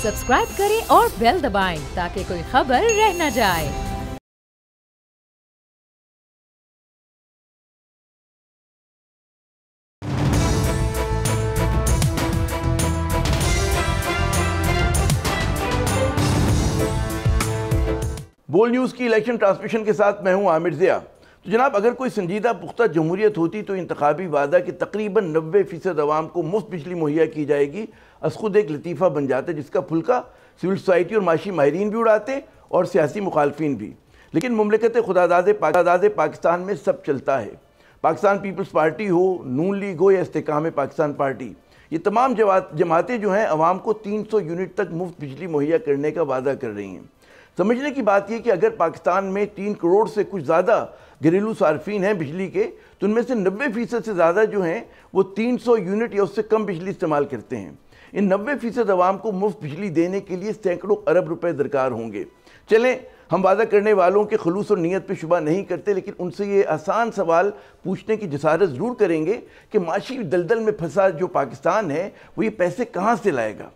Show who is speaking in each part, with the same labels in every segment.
Speaker 1: Subscribe करें और bell दबाएं ताकि कोई खबर रह न जाए।
Speaker 2: बोल न्यूज़ की इलेक्शन ट्रांसमिशन के साथ मैं हूं आमिर ज़िया। तो जनाब, अगर कोई संजीदा पुख्ता जमहूरियत होती तो इंतखाबी वादा कि तकरीबन 90% अवाम को मुफ्त बिजली मुहैया की जाएगी अस खुद एक लतीफ़ा बन जाता, जिसका फुल्का सिविल सोसाइटी और माशी माहिरीन भी उड़ाते और सियासी मुखालफिन भी। लेकिन मुमलिकत खुदादाद पाकिस्तान में सब चलता है। पाकिस्तान पीपल्स पार्टी हो, नून लीग हो या इस्तेकाम पाकिस्तान पार्टी, ये तमाम जमातें जो हैं अवाम को 300 यूनिट तक मुफ्त बिजली मुहैया करने का वादा कर रही हैं। समझने की बात यह कि अगर पाकिस्तान में 3 करोड़ से कुछ ज़्यादा घरेलू सार्फिन हैं बिजली के, तो उनमें से 90% से ज़्यादा जो हैं वो 300 यूनिट या उससे कम बिजली इस्तेमाल करते हैं। इन 90% आवाम को मुफ्त बिजली देने के लिए सैकड़ों अरब रुपए दरकार होंगे। चलें, हम वादा करने वालों के खलूस और नीयत पे शुबा नहीं करते, लेकिन उनसे ये आसान सवाल पूछने की जसारत ज़रूर करेंगे कि माशी दलदल में फंसा जो पाकिस्तान है वो ये पैसे कहाँ से लाएगा।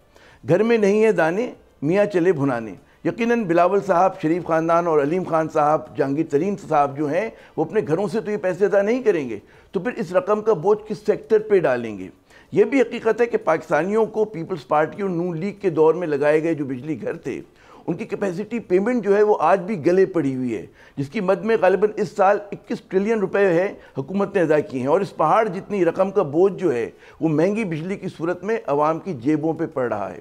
Speaker 2: घर में नहीं है दाने, मियाँ चले भुनाने। यकीनन बिलावल साहब, शरीफ ख़ानदान और अलीम खान साहब, जहांगीर तरीन साहब जो हैं वो अपने घरों से तो ये पैसे अदा नहीं करेंगे, तो फिर इस रकम का बोझ किस सेक्टर पे डालेंगे। ये भी हकीकत है कि पाकिस्तानियों को पीपल्स पार्टी और नून लीग के दौर में लगाए गए जो बिजली घर थे उनकी कैपेसिटी पेमेंट जो है वो आज भी गले पड़ी हुई है, जिसकी मद में गालिबन इस साल 21 ट्रिलियन रुपए है हुकूमत ने अदा किए हैं। और इस पहाड़ जितनी रकम का बोझ जो है वो महंगी बिजली की सूरत में आवाम की जेबों पर पड़ रहा है।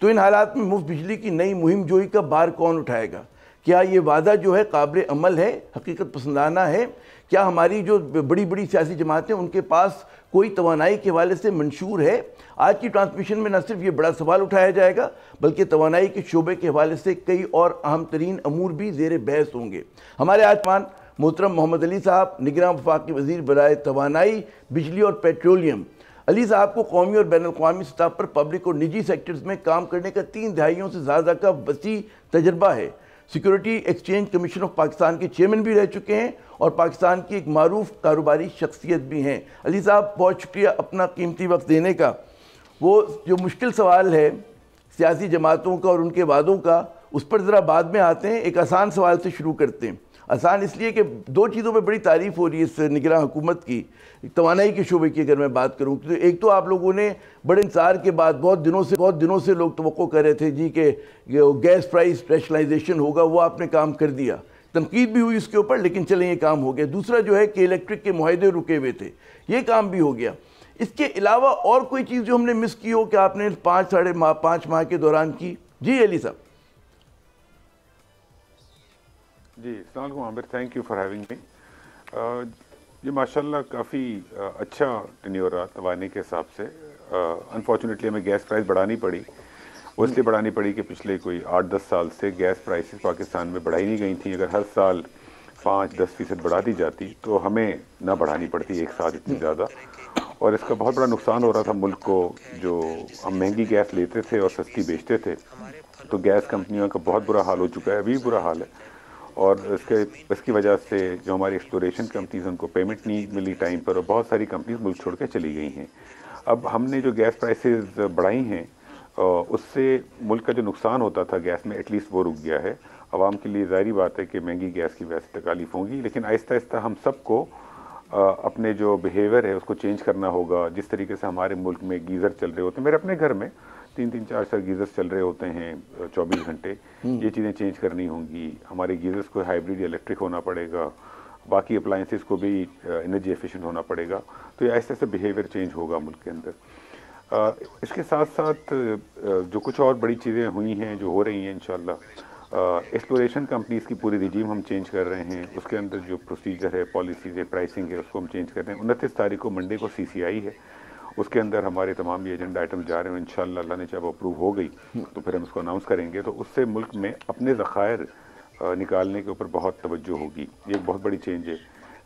Speaker 2: तो इन हालात में मुफ्त बिजली की नई मुहिम जोई का बार कौन उठाएगा? क्या ये वादा जो है काबिल अमल है, हकीकत पसंदाना है? क्या हमारी जो बड़ी बड़ी सियासी जमातें उनके पास कोई तवानाई के हवाले से मंशूर है? आज की ट्रांसमिशन में न सिर्फ ये बड़ा सवाल उठाया जाएगा बल्कि तवानाई के शोबे के हवाले से कई और अहम तरीन अमूर भी ज़ेर बहस होंगे। हमारे आज मान मोहतरम मोहम्मद अली साहब, निगरान वफाकी वज़ीर बराए तवानाई, बिजली और पेट्रोलियम। अली साहब को कौमी और बैनुल-अक़वामी सतह पर पब्लिक और निजी सेक्टर्स में काम करने का 3 दहाइयों से ज़्यादा का वसी तजर्बा है। Security exchange commission of Pakistan के चेयरमैन भी रह चुके हैं और पाकिस्तान की एक मारूफ कारोबारी शख्सियत भी हैं। अली साहब, बहुत शुक्रिया अपना कीमती वक्त देने का। वो जो मुश्किल सवाल है सियासी जमातों का और उनके वादों का, उस पर ज़रा बाद में आते हैं। एक आसान सवाल से शुरू करते हैं। आसान इसलिए कि 2 चीज़ों पे बड़ी तारीफ़ हो रही है इस निगरान हुकूमत की। तवानाई के शोबे की अगर मैं बात करूँ तो एक तो आप लोगों ने बड़े इंतजार के बाद बहुत दिनों से लोग तवक्को कर रहे थे जी कि गैस प्राइस रैशनलाइजेशन होगा, वो आपने काम कर दिया। तनकीद भी हुई उसके ऊपर, लेकिन चलें ये काम हो गया। दूसरा जो है कि इलेक्ट्रिक के मुआहदे रुके हुए थे, ये काम भी हो गया। इसके अलावा और कोई चीज़ जो हमने मिस की हो कि आपने 5 माह के दौरान की? जी अली साहब।
Speaker 3: जी अस्सलाम वालेकुम Aamir, thank you for having me. ये माशाल्लाह काफ़ी अच्छा टेन्योर रहा तवाने के हिसाब से। अनफॉर्चुनेटली हमें गैस प्राइस बढ़ानी पड़ी। वो इसलिए बढ़ानी पड़ी कि पिछले कोई 8-10 साल से गैस प्राइसेस पाकिस्तान में बढ़ाई नहीं गई थी। अगर हर साल 5-10% बढ़ा दी जाती तो हमें ना बढ़ानी पड़ती एक साथ इतनी ज़्यादा, और इसका बहुत बड़ा नुकसान हो रहा था मुल्क को। जो हम महंगी गैस लेते थे और सस्ती बेचते थे, तो गैस कंपनियों का बहुत बुरा हाल हो चुका है, अभी बुरा हाल है। और इसकी वजह से जो हमारी एक्सप्लोरेशन कंपनीज उनको पेमेंट नहीं मिली टाइम पर, और बहुत सारी कंपनीज मुल्क छोड़ के चली गई हैं। अब हमने जो गैस प्राइसेस बढ़ाई हैं उससे मुल्क का जो नुकसान होता था गैस में, एटलीस्ट वो रुक गया है। आवाम के लिए ज़ाहिर बात है कि महंगी गैस की वजह से तकालीफ होंगी, लेकिन आहिस्ता आहिस्ता हम सबको अपने जो बिहेवियर है उसको चेंज करना होगा। जिस तरीके से हमारे मुल्क में गीज़र चल रहे होते हैं, मेरे अपने घर में 3-3, 4-4 गीज़र्स चल रहे होते हैं 24 घंटे, ये चीज़ें चेंज करनी होंगी। हमारे गीज़र्स को हाइब्रिड इलेक्ट्रिक होना पड़ेगा, बाकी अप्लाइंसेस को भी एनर्जी एफिशिएंट होना पड़ेगा। तो ये ऐसे ऐसे बिहेवियर चेंज होगा मुल्क के अंदर। इसके साथ साथ जो कुछ और बड़ी चीज़ें हुई हैं, जो हो रही हैं इंशाल्लाह, एक्सप्लोरेशन कंपनीज़ की पूरी रिजीम हम चेंज कर रहे हैं। उसके अंदर जो प्रोसीजर है, पॉलिसीज़ है, प्राइसिंग है, उसको हम चेंज कर रहे हैं। 29 तारीख को मंडे को CCI है, उसके अंदर हमारे तमाम ये एजेंडा आइटम जा रहे हैं। इंशाल्लाह अल्लाह ने जब अप्रूव हो गई तो फिर हम उसको अनाउंस करेंगे। तो उससे मुल्क में अपने ज़खायर निकालने के ऊपर बहुत तवज्जो होगी। ये एक बहुत बड़ी चेंज है।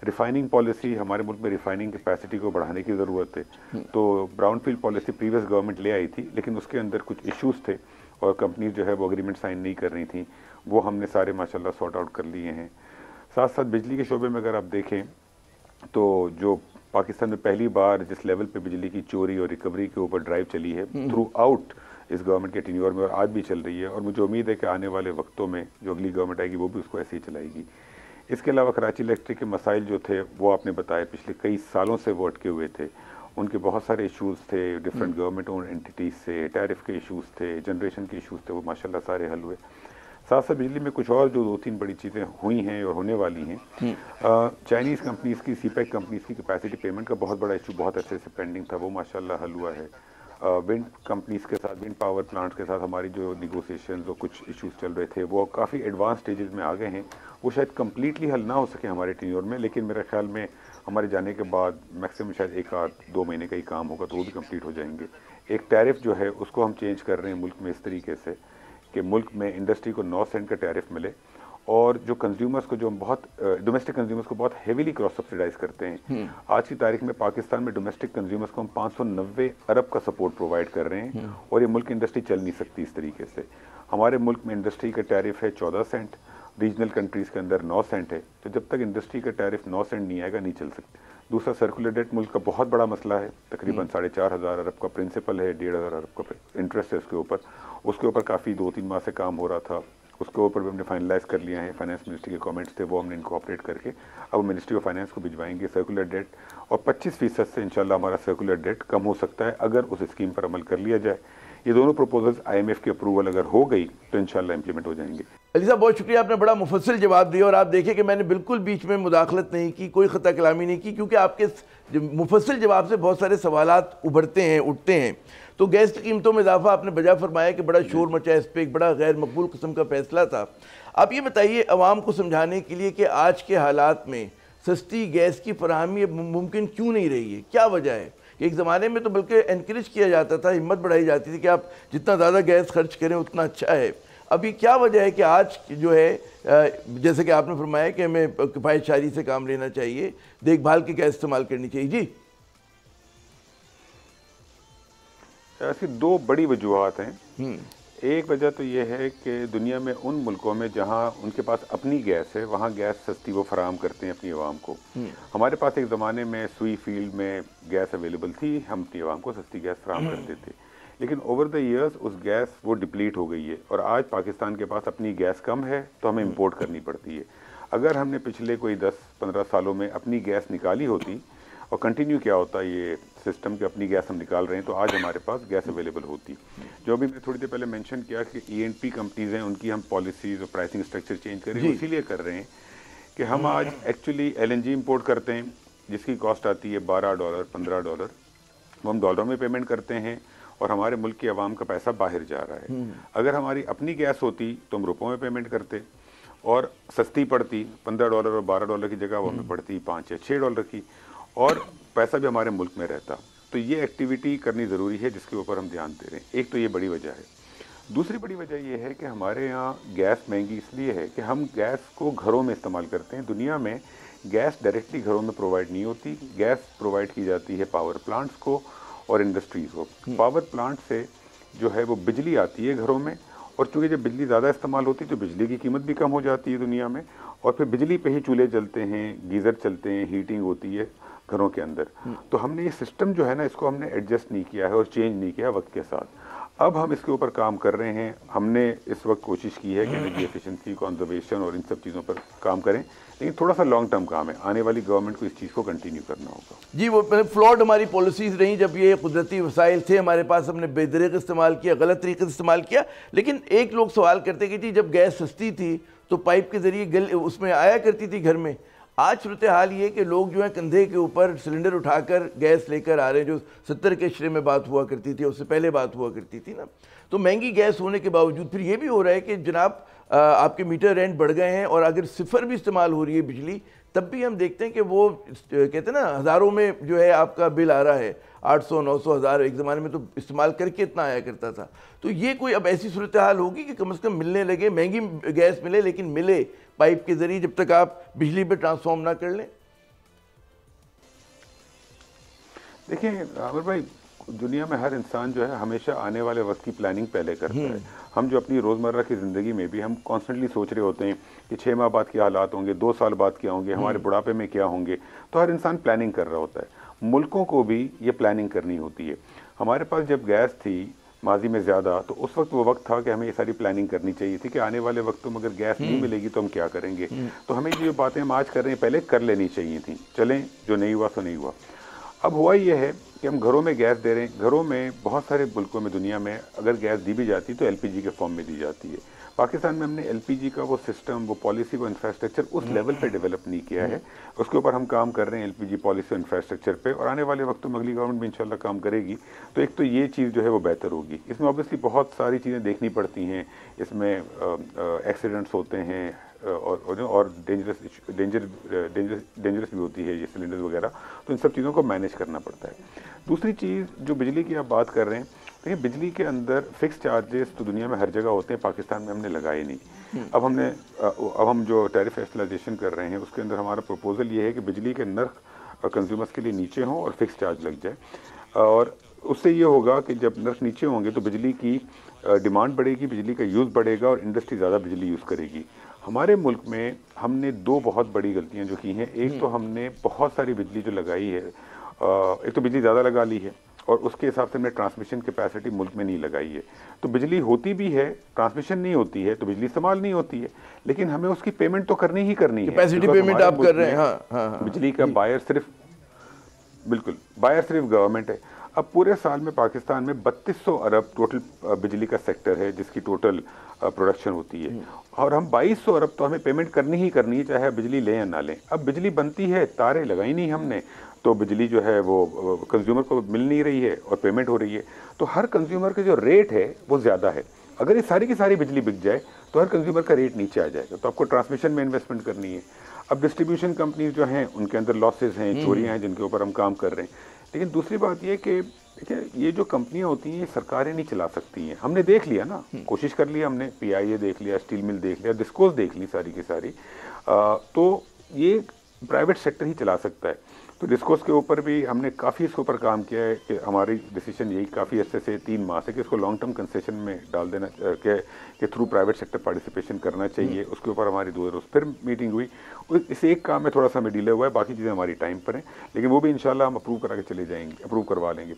Speaker 3: रिफाइनिंग पॉलिसी, हमारे मुल्क में रिफाइनिंग कैपेसिटी को बढ़ाने की ज़रूरत है। तो brown field policy previous government ले आई थी, लेकिन उसके अंदर कुछ इश्यूज़ थे और कंपनीज जो है वो एग्रीमेंट साइन नहीं कर रही थी। वो हमने सारे माशाल्लाह सॉर्ट आउट कर लिए हैं। साथ साथ बिजली के शोबे में अगर आप देखें तो जो पाकिस्तान में पहली बार जिस लेवल पे बिजली की चोरी और रिकवरी के ऊपर ड्राइव चली है थ्रू आउट इस गवर्नमेंट के टेन्योर में और आज भी चल रही है, और मुझे उम्मीद है कि आने वाले वक्तों में जो अगली गवर्नमेंट आएगी वो भी उसको ऐसे ही चलाएगी। इसके अलावा कराची इलेक्ट्रिक के मसाइल जो थे वो आपने बताया, पिछले कई सालों से वो अटके हुए थे, उनके बहुत सारे इश्यूज़ थे, डिफरेंट गवर्नमेंट ओन एंटिटीज़ से, टैरिफ के इश्यूज़ थे, जनरेशन के इश्यूज़ थे, वो माशाल्लाह सारे हल हुए। साथ साथ बिजली में कुछ और जो 2-3 बड़ी चीज़ें हुई हैं और होने वाली हैं। चाइनीज़ कंपनीज़ की, सीपैक कंपनीज़ की कैपेसिटी पेमेंट का बहुत बड़ा इशू बहुत अच्छे से पेंडिंग था, वो माशाल्लाह हल हुआ है। विंड कंपनीज़ के साथ, विंड पावर प्लांट्स के साथ हमारी जो निगोसिएशंस और कुछ इश्यूज़ चल रहे थे वो काफ़ी एडवांस स्टेजेस में आ गए हैं। वो शायद कम्प्लीटली हल ना हो सके हमारे टेन्योर में, लेकिन मेरे ख्याल में हमारे जाने के बाद मैक्सिमम शायद 1-2 महीने का ही काम होगा तो वो भी कंप्लीट हो जाएंगे। एक टैरिफ जो है उसको हम चेंज कर रहे हैं मुल्क में इस तरीके से कि मुल्क में इंडस्ट्री को 9 सेंट का टैरिफ मिले, और जो कंज्यूमर्स को, जो हम बहुत डोमेस्टिक कंज्यूमर्स को बहुत हेवीली क्रॉस सब्सिडाइज करते हैं, आज की तारीख में पाकिस्तान में डोमेस्टिक कंज्यूमर्स को हम 590 अरब का सपोर्ट प्रोवाइड कर रहे हैं, और ये मुल्क इंडस्ट्री चल नहीं सकती इस तरीके से। हमारे मुल्क में इंडस्ट्री का टैरिफ है 14 सेंट, रीजनल कंट्रीज़ के अंदर 9 सेंट है, तो जब तक इंडस्ट्री का टैरिफ 9 सेंट नहीं आएगा नहीं चल सकती। दूसरा, सर्कुलर डेट मुल्क का बहुत बड़ा मसला है, तकरीबन 4,500 अरब का प्रिंसिपल है, 1,500 अरब का इंटरेस्ट है उसके ऊपर काफ़ी 2-3 माह से काम हो रहा था, उसके ऊपर भी हमने फाइनलाइज कर लिया है। फाइनेंस मिनिस्ट्री के कमेंट्स थे वो हमने इनकॉर्पोरेट करके अब मिनिस्ट्री ऑफ फाइनेंस को भिजवाएंगे सर्कुलर डेट, और 25% से इंशाल्लाह हमारा सर्कुलर डेट कम हो सकता है अगर उस स्कीम पर अमल कर लिया जाए। ये दोनों प्रपोजल्स IMF की अप्रूवल अगर हो गई तो इंशाल्लाह इंप्लीमेंट हो जाएंगे।
Speaker 2: अली साहब बहुत शुक्रिया, आपने बड़ा मुफस्सिल जवाब दिया, और आप देखिए कि मैंने बिल्कुल बीच में मुदाखलत नहीं की, कोई ख़ता कलामी नहीं की, क्योंकि आपके मुफस्सिल जवाब से बहुत सारे सवालात उभरते हैं, उठते हैं। तो गैस की कीमतों में इजाफा आपने बजा फरमाया कि बड़ा शोर मचा, इस पर एक बड़ा गैर मकबूल किस्म का फैसला था। आप ये बताइए अवाम को समझाने के लिए कि आज के हालात में सस्ती गैस की फराहमी मुमकिन क्यों नहीं रही है, क्या वजह है? एक ज़माने में तो बल्कि इनकरेज किया जाता था, हिम्मत बढ़ाई जाती थी कि आप जितना ज़्यादा गैस खर्च करें उतना अच्छा है। अभी क्या वजह है कि आज जो है, जैसे कि आपने फरमाया कि हमें किफ़ायतशारी से काम लेना चाहिए, देखभाल की गैस इस्तेमाल करनी चाहिए? जी,
Speaker 3: ऐसी 2 बड़ी वजूहत हैं। एक वजह तो ये है कि दुनिया में उन मुल्कों में जहाँ उनके पास अपनी गैस है वहाँ गैस सस्ती वो फराहम करते हैं अपनी आवाम को। हमारे पास एक ज़माने में सुई फील्ड में गैस अवेलेबल थी, हम अपनी आवाम को सस्ती गैस फराहम करते थे, लेकिन ओवर द ईयर्स उस गैस वो डिप्लीट हो गई है, और आज पाकिस्तान के पास अपनी गैस कम है तो हमें इम्पोर्ट करनी पड़ती है। अगर हमने पिछले कोई 10-15 सालों में अपनी गैस निकाली होती और कंटिन्यू किया होता ये सिस्टम कि अपनी गैस हम निकाल रहे हैं, तो आज हमारे पास गैस अवेलेबल होती। जो अभी मैं थोड़ी देर पहले मेंशन किया कि E&P कंपनीज हैं, उनकी हम पॉलिसीज़ और प्राइसिंग स्ट्रक्चर चेंज करें, इसीलिए कर रहे हैं कि हम आज एक्चुअली LNG इंपोर्ट करते हैं जिसकी कॉस्ट आती है $12, $15, वो हम डॉलरों में पेमेंट करते हैं, और हमारे मुल्क की आवाम का पैसा बाहर जा रहा है। अगर हमारी अपनी गैस होती तो हम रुपयों में पेमेंट करते और सस्ती पड़ती, $15 और $12 की जगह वो हमें पड़ती $5 या $6 की, और पैसा भी हमारे मुल्क में रहता। तो ये एक्टिविटी करनी ज़रूरी है जिसके ऊपर हम ध्यान दे रहे हैं। एक तो ये बड़ी वजह है। दूसरी बड़ी वजह ये है कि हमारे यहाँ गैस महंगी इसलिए है कि हम गैस को घरों में इस्तेमाल करते हैं। दुनिया में गैस डायरेक्टली घरों में प्रोवाइड नहीं होती, गैस प्रोवाइड की जाती है पावर प्लांट्स को और इंडस्ट्रीज़ को। पावर प्लांट से जो है वो बिजली आती है घरों में, और चूँकि जब बिजली ज़्यादा इस्तेमाल होती है तो बिजली की कीमत भी कम हो जाती है दुनिया में, और फिर बिजली पे ही चूल्हे चलते हैं, गीज़र चलते हैं, हीटिंग होती है घरों के अंदर। तो हमने ये सिस्टम जो है ना, इसको हमने एडजस्ट नहीं किया है और चेंज नहीं किया वक्त के साथ। अब हम इसके ऊपर काम कर रहे हैं। हमने इस वक्त कोशिश की है कि एनर्जी एफिशिएंसी, कंजर्वेशन और इन सब चीज़ों पर काम करें, लेकिन थोड़ा सा लॉन्ग टर्म काम है। आने वाली गवर्नमेंट को इस चीज़ को कंटिन्यू करना होगा।
Speaker 2: जी, वो फ्लॉड हमारी पॉलिसीज़ रहीं, जब ये कुदरती वसाइल थे हमारे पास, हमने बेदरीक इस्तेमाल किया, गलत तरीके से इस्तेमाल किया। लेकिन एक लोग सवाल करते कि जी जब गैस सस्ती थी तो पाइप के ज़रिए उसमें आया करती थी घर में। आज सूरत हाल ये कि लोग जो है कंधे के ऊपर सिलेंडर उठाकर गैस लेकर आ रहे हैं, जो 70 के इशरे में बात हुआ करती थी, उससे पहले बात हुआ करती थी ना। तो महंगी गैस होने के बावजूद फिर ये भी हो रहा है कि जनाब आपके मीटर रेंट बढ़ गए हैं, और अगर सिफर भी इस्तेमाल हो रही है बिजली, तब भी हम देखते हैं कि वो कहते हैं ना हज़ारों में जो है आपका बिल आ रहा है, 800, 900, 1000। एक ज़माने में तो इस्तेमाल करके इतना आया करता था। तो ये कोई अब ऐसी सूरत हाल होगी कि कम से कम मिलने लगे, महंगी गैस मिले लेकिन मिले पाइप के ज़रिए, जब तक आप बिजली पे ट्रांसफॉर्म ना कर लें?
Speaker 3: देखिए आमिर भाई, दुनिया में हर इंसान जो है हमेशा आने वाले वक्त की प्लानिंग पहले करता है। हम जो अपनी रोज़मर्रा की ज़िंदगी में भी हम कॉन्स्टेंटली सोच रहे होते हैं कि 6 माह बाद क्या हालात होंगे, 2 साल बाद क्या होंगे, हमारे बुढ़ापे में क्या होंगे। तो हर इंसान प्लानिंग कर रहा होता है। मुल्कों को भी ये प्लानिंग करनी होती है। हमारे पास जब गैस थी माजी में ज़्यादा, तो उस वक्त वो वक्त था कि हमें ये सारी प्लानिंग करनी चाहिए थी कि आने वाले वक्तों में अगर गैस नहीं मिलेगी तो हम क्या करेंगे। तो हमें जो बातें हम आज कर रहे हैं पहले कर लेनी चाहिए थी। चलें, जो नहीं हुआ सो नहीं हुआ। अब हुआ ये है कि हम घरों में गैस दे रहे हैं। घरों में बहुत सारे मुल्कों में दुनिया में अगर गैस दी भी जाती तो एलपीजी के फॉर्म में दी जाती है। पाकिस्तान में हमने एलपीजी का वो सिस्टम, वो पॉलिसी, वो इंफ्रास्ट्रक्चर उस लेवल पे डेवलप नहीं किया है। उसके ऊपर हम काम कर रहे हैं एलपीजी पॉलिसी इंफ्रास्ट्रक्चर पे, और आने वाले वक्तों में अगली गवर्नमेंट भी इंशाल्लाह काम करेगी तो एक तो ये चीज़ जो है वो बेहतर होगी। इसमें ऑब्वियसली बहुत सारी चीज़ें देखनी पड़ती हैं। इसमें एक्सीडेंट्स होते हैं और डेंजरस भी होती है ये सिलेंडर वगैरह, तो इन सब चीज़ों को मैनेज करना पड़ता है। दूसरी चीज़ जो बिजली की आप बात कर रहे हैं, देखिए बिजली के अंदर फिक्स चार्जेस तो दुनिया में हर जगह होते हैं, पाकिस्तान में हमने लगाए नहीं। अब हम जो टैरिफ एस्टलाइजेशन कर रहे हैं उसके अंदर हमारा प्रपोजल ये है कि बिजली के नर्ख कंज्यूमर्स के लिए नीचे हों और फिक्स चार्ज लग जाए, और उससे ये होगा कि जब नर्ख नीचे होंगे तो बिजली की डिमांड बढ़ेगी, बिजली का यूज़ बढ़ेगा और इंडस्ट्री ज़्यादा बिजली यूज़ करेगी। हमारे मुल्क में हमने दो बहुत बड़ी गलतियां जो की हैं। एक तो हमने बहुत सारी बिजली जो लगाई है, एक तो बिजली ज़्यादा लगा ली है और उसके हिसाब से हमने ट्रांसमिशन कैपेसिटी मुल्क में नहीं लगाई है। तो बिजली होती भी है, ट्रांसमिशन नहीं होती है, तो बिजली इस्तेमाल नहीं होती है, लेकिन हमें उसकी पेमेंट तो करनी ही करनी है।
Speaker 2: कैपेसिटी पेमेंट आप कर रहे हैं। हाँ।
Speaker 3: बिजली का बायर सिर्फ गवर्नमेंट है। अब पूरे साल में पाकिस्तान में 3200 अरब टोटल बिजली का सेक्टर है जिसकी टोटल प्रोडक्शन होती है, और हम 2200 अरब तो हमें पेमेंट करनी ही करनी है, चाहे बिजली लें या ना लें। अब बिजली बनती है, तारें लगाई नहीं हमने, तो बिजली जो है वो कंज्यूमर को मिल नहीं रही है और पेमेंट हो रही है। तो हर कंज्यूमर का जो रेट है वो ज़्यादा है। अगर ये सारी की सारी बिजली बिक जाए तो हर कंज्यूमर का रेट नीचे आ जाएगा। तो आपको ट्रांसमिशन में इन्वेस्टमेंट करनी है। अब डिस्ट्रीब्यूशन कंपनीज जो हैं उनके अंदर लॉसेज हैं, चोरियाँ हैं जिनके ऊपर हम काम कर रहे हैं। लेकिन दूसरी बात ये कि देखिए ये जो कंपनियां होती हैं ये सरकारें नहीं चला सकती हैं। हमने देख लिया ना, कोशिश कर लिया हमने, पीआईए देख लिया, स्टील मिल देख लिया, डिस्कोस देख ली सारी की सारी, तो ये प्राइवेट सेक्टर ही चला सकता है। तो डिस्कोस के ऊपर भी हमने काफ़ी इसके ऊपर काम किया है कि हमारी डिसीजन यही काफ़ी अच्छे से 3 माह से कि इसको लॉन्ग टर्म कंसेशन में डाल देना के थ्रू प्राइवेट सेक्टर पार्टिसिपेशन करना चाहिए। उसके ऊपर हमारी 2 रोज़ फिर मीटिंग हुई। इस एक काम में थोड़ा सा हमें डिले हुआ है, बाकी चीज़ें हमारी टाइम पर हैं, लेकिन वो भी इंशाल्लाह हम अप्रूव करा के चले जाएंगे, अप्रूव करवा लेंगे।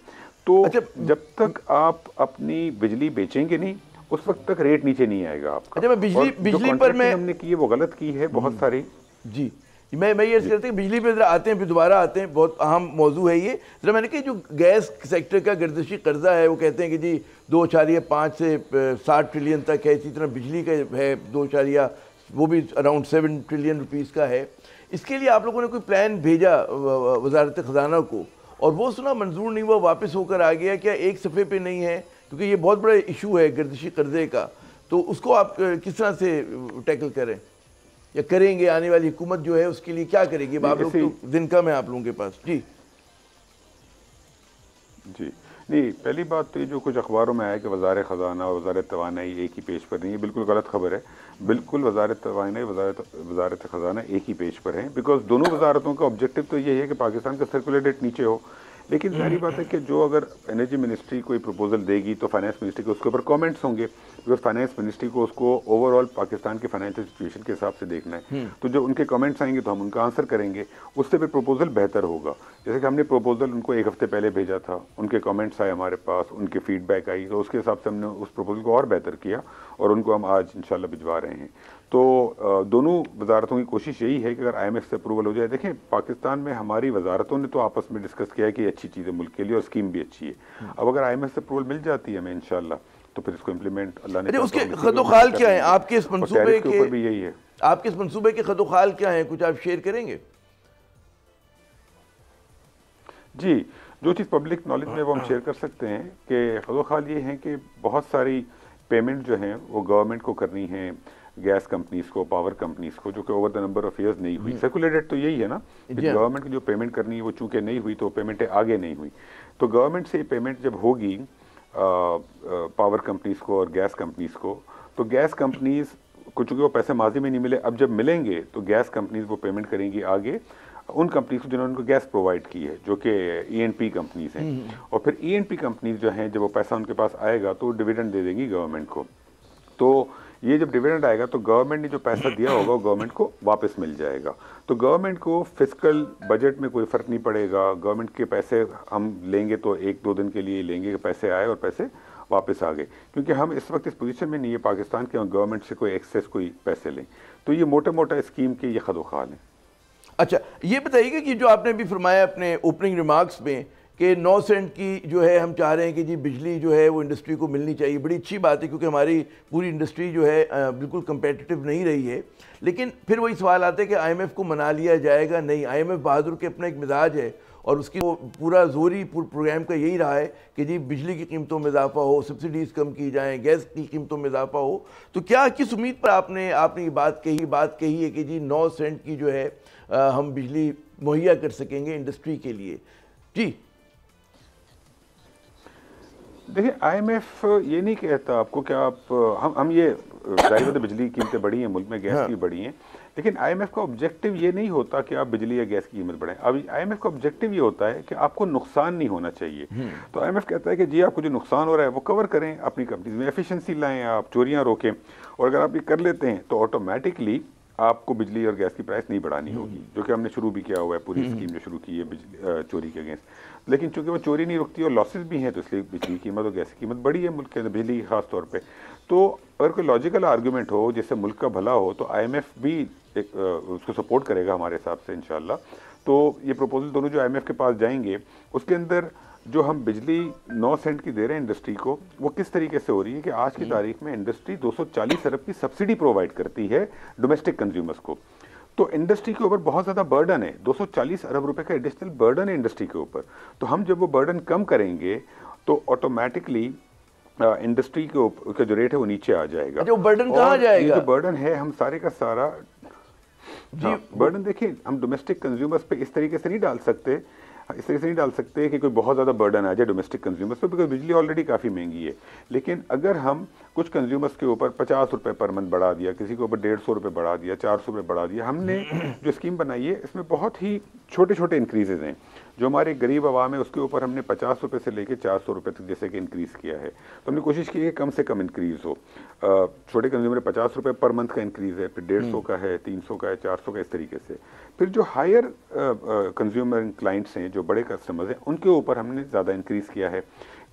Speaker 3: तो जब तक आप अपनी बिजली बेचेंगे नहीं उस वक्त तक रेट नीचे नहीं आएगा आपका।
Speaker 2: अच्छा, मैं बिजली पर
Speaker 3: हमने की है वो गलत की है बहुत सारी।
Speaker 2: जी, मैं ये अर्ज करते हैं बिजली पे जरा आते हैं, फिर दोबारा आते हैं, बहुत अहम मौजू है ये। जरा मैंने कहा जो गैस सेक्टर का गर्दिशी कर्जा है वो कहते हैं कि जी 2.5 से 60 ट्रिलियन तक है। इसी तरह बिजली का है 2, वो भी अराउंड 7 ट्रिलियन रुपीज़ का है। इसके लिए आप लोगों ने कोई प्लान भेजा वजारत ख़जाना को, और वो सुना मंजूर नहीं हुआ, वापस होकर आ गया, क्या एक सफ़े पे नहीं है? क्योंकि ये बहुत बड़ा इशू है गर्दिशी कर्जे का, तो उसको आप किस तरह से टैकल करें या करेंगे? आने वाली हुकूमत जो है उसके लिए क्या करेगी? आप लोग तो दिन कम है आप लोगों के पास। जी
Speaker 3: नहीं, पहली बात तो ये जो कुछ अखबारों में आया कि वज़ारत ख़ज़ाना और वज़ारत तवानाई एक ही पेज पर नहीं है, बिल्कुल गलत खबर है। बिल्कुल वज़ारत तवानाई वज़ारत ख़ज़ाना एक ही पेज पर हैं, बिकॉज दोनों वज़ारतों का ऑब्जेक्टिव तो ये है कि पाकिस्तान का सर्कुलर डेट नीचे हो। लेकिन सारी बात है कि जो अगर एनर्जी मिनिस्ट्री कोई प्रपोजल देगी तो फाइनेंस मिनिस्ट्री के उसके ऊपर कमेंट्स होंगे, बिकॉज फाइनेंस मिनिस्ट्री को उसको ओवरऑल पाकिस्तान के फाइनेंशियल सिचुएशन के हिसाब से देखना है। तो जो उनके कमेंट्स आएंगे तो हम उनका आंसर करेंगे, उससे फिर प्रपोजल बेहतर होगा। जैसे कि हमने प्रपोजल उनको 1 हफ्ते पहले भेजा था, उनके कमेंट्स आए हमारे पास, उनके फीडबैक आई, तो उसके हिसाब से हमने उस प्रपोजल को और बेहतर किया और उनको हम आज इंशाल्लाह भिजवा रहे हैं। तो दोनों वजारतों की कोशिश यही है कि अगर IMF से अप्रूवल हो जाए। देखें, पाकिस्तान में हमारी वजारतों ने तो आपस में डिस्कस किया है कि अच्छी चीज़ है मुल्क के लिए और स्कीम भी अच्छी है। अब अगर IMF से अप्रूवल मिल जाती है हमें इंशाल्लाह, तो फिर इसको इम्प्लीमेंट अल्लाह ने।
Speaker 2: उसके खतोखाल क्या है आपके इस मंसूबे के
Speaker 3: ऊपर भी यही है।
Speaker 2: आपके इस मंसूबे के खतोखाल क्या है, कुछ आप शेयर करेंगे?
Speaker 3: जी, जो चीज़ पब्लिक नॉलेज में वो हम शेयर कर सकते हैं कि खतोखाल ये है कि बहुत सारी पेमेंट जो हैं वो गवर्नमेंट को करनी है, गैस कंपनीज को, पावर कंपनीज को, जो कि over the number of years नहीं हुई। सर्कुलेटेड तो यही है ना कि गवर्नमेंट की जो पेमेंट करनी है वो चूंकि नहीं हुई तो पेमेंटें आगे नहीं हुई। तो गवर्नमेंट से पेमेंट जब होगी पावर कंपनीज को और गैस कंपनीज को, तो गैस कंपनीज को चूंकि वो पैसे माजी में नहीं मिले, अब जब मिलेंगे तो गैस कंपनीज वो पेमेंट करेंगी आगे उन कंपनीज को जिन्होंने उनको गैस प्रोवाइड की है, जो कि E&P कंपनीज हैं। और फिर E&P कंपनीज जो हैं, जब वो पैसा उनके पास आएगा तो डिविडेंड दे देंगी गवर्नमेंट को। तो ये जब डिविडेंड आएगा तो गवर्नमेंट ने जो पैसा दिया होगा वो गवर्नमेंट को वापस मिल जाएगा। तो गवर्नमेंट को फिस्कल बजट में कोई फ़र्क नहीं पड़ेगा। गवर्नमेंट के पैसे हम लेंगे तो 1-2 दिन के लिए लेंगे कि पैसे आए और पैसे वापस आ गए, क्योंकि हम इस वक्त इस पोजीशन में नहीं है पाकिस्तान के गवर्नमेंट से कोई एक्सेस कोई पैसे लें। तो ये मोटा मोटा स्कीम के ये खदोखाल हैं।
Speaker 2: अच्छा, ये बताइएगा कि जो आपने भी फरमाया अपने ओपनिंग रिमार्क्स में कि 9 सेंट की जो है हम चाह रहे हैं कि जी बिजली जो है वो इंडस्ट्री को मिलनी चाहिए, बड़ी अच्छी बात है क्योंकि हमारी पूरी इंडस्ट्री जो है बिल्कुल कंपेटिटिव नहीं रही है। लेकिन फिर वही सवाल आता है कि IMF को मना लिया जाएगा नहीं। IMF बहादुर के अपना एक मिजाज है और उसकी पूरा जोरी प्रोग्राम का यही रहा है कि जी बिजली की कीमतों में इजाफा हो, सब्सिडीज़ कम की जाएँ, गैस की कीमतों में इजाफा हो। तो क्या किस उम्मीद पर आपने ये बात कही है कि जी 9 सेंट की जो है हम बिजली मुहैया कर सकेंगे इंडस्ट्री के लिए? जी
Speaker 3: देखिए, IMF ये नहीं कहता आपको कि आप हम ये जाहिर बात है बिजली की कीमतें बढ़ी हैं मुल्क में, गैस की बढ़ी हैं, लेकिन IMF का ऑब्जेक्टिव ये नहीं होता कि आप बिजली या गैस की कीमत बढ़ाएं। अब IMF का ऑब्जेक्टिव ये होता है कि आपको नुकसान नहीं होना चाहिए। तो IMF कहता है कि जी आपको जो नुकसान हो रहा है वो कवर करें, अपनी कंपनीज में एफिशिएंसी लाएं, आप चोरियां रोकें, और अगर आप ये कर लेते हैं तो ऑटोमेटिकली आपको बिजली और गैस की प्राइस नहीं बढ़ानी होगी, जो कि हमने शुरू भी किया हुआ है, पूरी स्कीम जो शुरू की है बिजली चोरी के अगेंस्ट। लेकिन चूंकि वो चोरी नहीं रुकती और लॉसेस भी हैं, तो इसलिए बिजली की कीमत और गैस की कीमत बढ़ी है मुल्क के अंदर, बिजली की खास तौर पे। तो अगर कोई लॉजिकल आर्गूमेंट हो जिससे मुल्क का भला हो तो IMF भी उसको सपोर्ट करेगा हमारे हिसाब से इंशाल्लाह। तो ये प्रपोजल दोनों जो IMF के पास जाएंगे, उसके अंदर जो हम बिजली 9 सेंट की दे रहे हैं इंडस्ट्री को, वो किस तरीके से हो रही है कि आज की तारीख में इंडस्ट्री 240 अरब की सब्सिडी प्रोवाइड करती है डोमेस्टिक कंज्यूमर्स को। तो इंडस्ट्री के ऊपर बहुत ज़्यादा बर्डन है, 240 अरब रुपए का एडिशनल बर्डन है इंडस्ट्री के ऊपर। तो हम जब वो बर्डन कम करेंगे तो ऑटोमेटिकली इंडस्ट्री के ऊपर का जो रेट है वो नीचे आ जाएगा।
Speaker 2: जो बर्डन कहाँ जाएगा?
Speaker 3: जो बर्डन है हम सारे का सारा जी बर्डन देखिए, हम डोमेस्टिक कंज्यूमर्स पे इस तरीके से नहीं डाल सकते, इस तरह से नहीं डाल सकते कि कोई बहुत ज़्यादा बर्डन आ जाए डोमेस्टिक कंज्यूमर्स पे, बिकॉज बिजली ऑलरेडी काफ़ी महंगी है। लेकिन अगर हम कुछ कंज्यूमर्स के ऊपर 50 रुपये पर मंथ बढ़ा दिया, किसी के ऊपर 150 रुपये बढ़ा दिया, 400 रुपये बढ़ा दिया, हमने जो स्कीम बनाई है इसमें बहुत ही छोटे छोटे इंक्रीजेज हैं। जो हमारे गरीब आवाम है उसके ऊपर हमने 50 रुपये से लेकर 400 रुपये तक जैसे कि इंक्रीज़ किया है। तो हमने कोशिश की है कि कम से कम इंक्रीज़ हो। छोटे कंज्यूमर 50 रुपये पर मंथ का इंक्रीज़ है, फिर 150 का है, 300 का है, 400 का, इस तरीके से। फिर जो हायर कंज्यूमर क्लाइंट्स हैं, जो बड़े कस्टमर्स हैं, उनके ऊपर हमने ज़्यादा इंक्रीज़ किया है।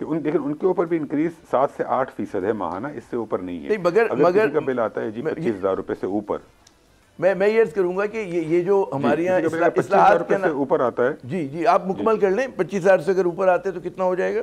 Speaker 3: लेकिन उनके ऊपर भी इंक्रीज 7 से 8% है माहाना, इससे ऊपर नहीं है।
Speaker 2: मगर
Speaker 3: किसी का बिल आता है जी 25,000 रुपये से ऊपर,
Speaker 2: मैं ये अर्ज करूंगा कि ये जो हमारे यहाँ
Speaker 3: 25,000 रुपये से ऊपर आता है,
Speaker 2: जी आप मुकम्मल कर लें। 25,000 से अगर ऊपर आते हैं तो कितना हो जाएगा?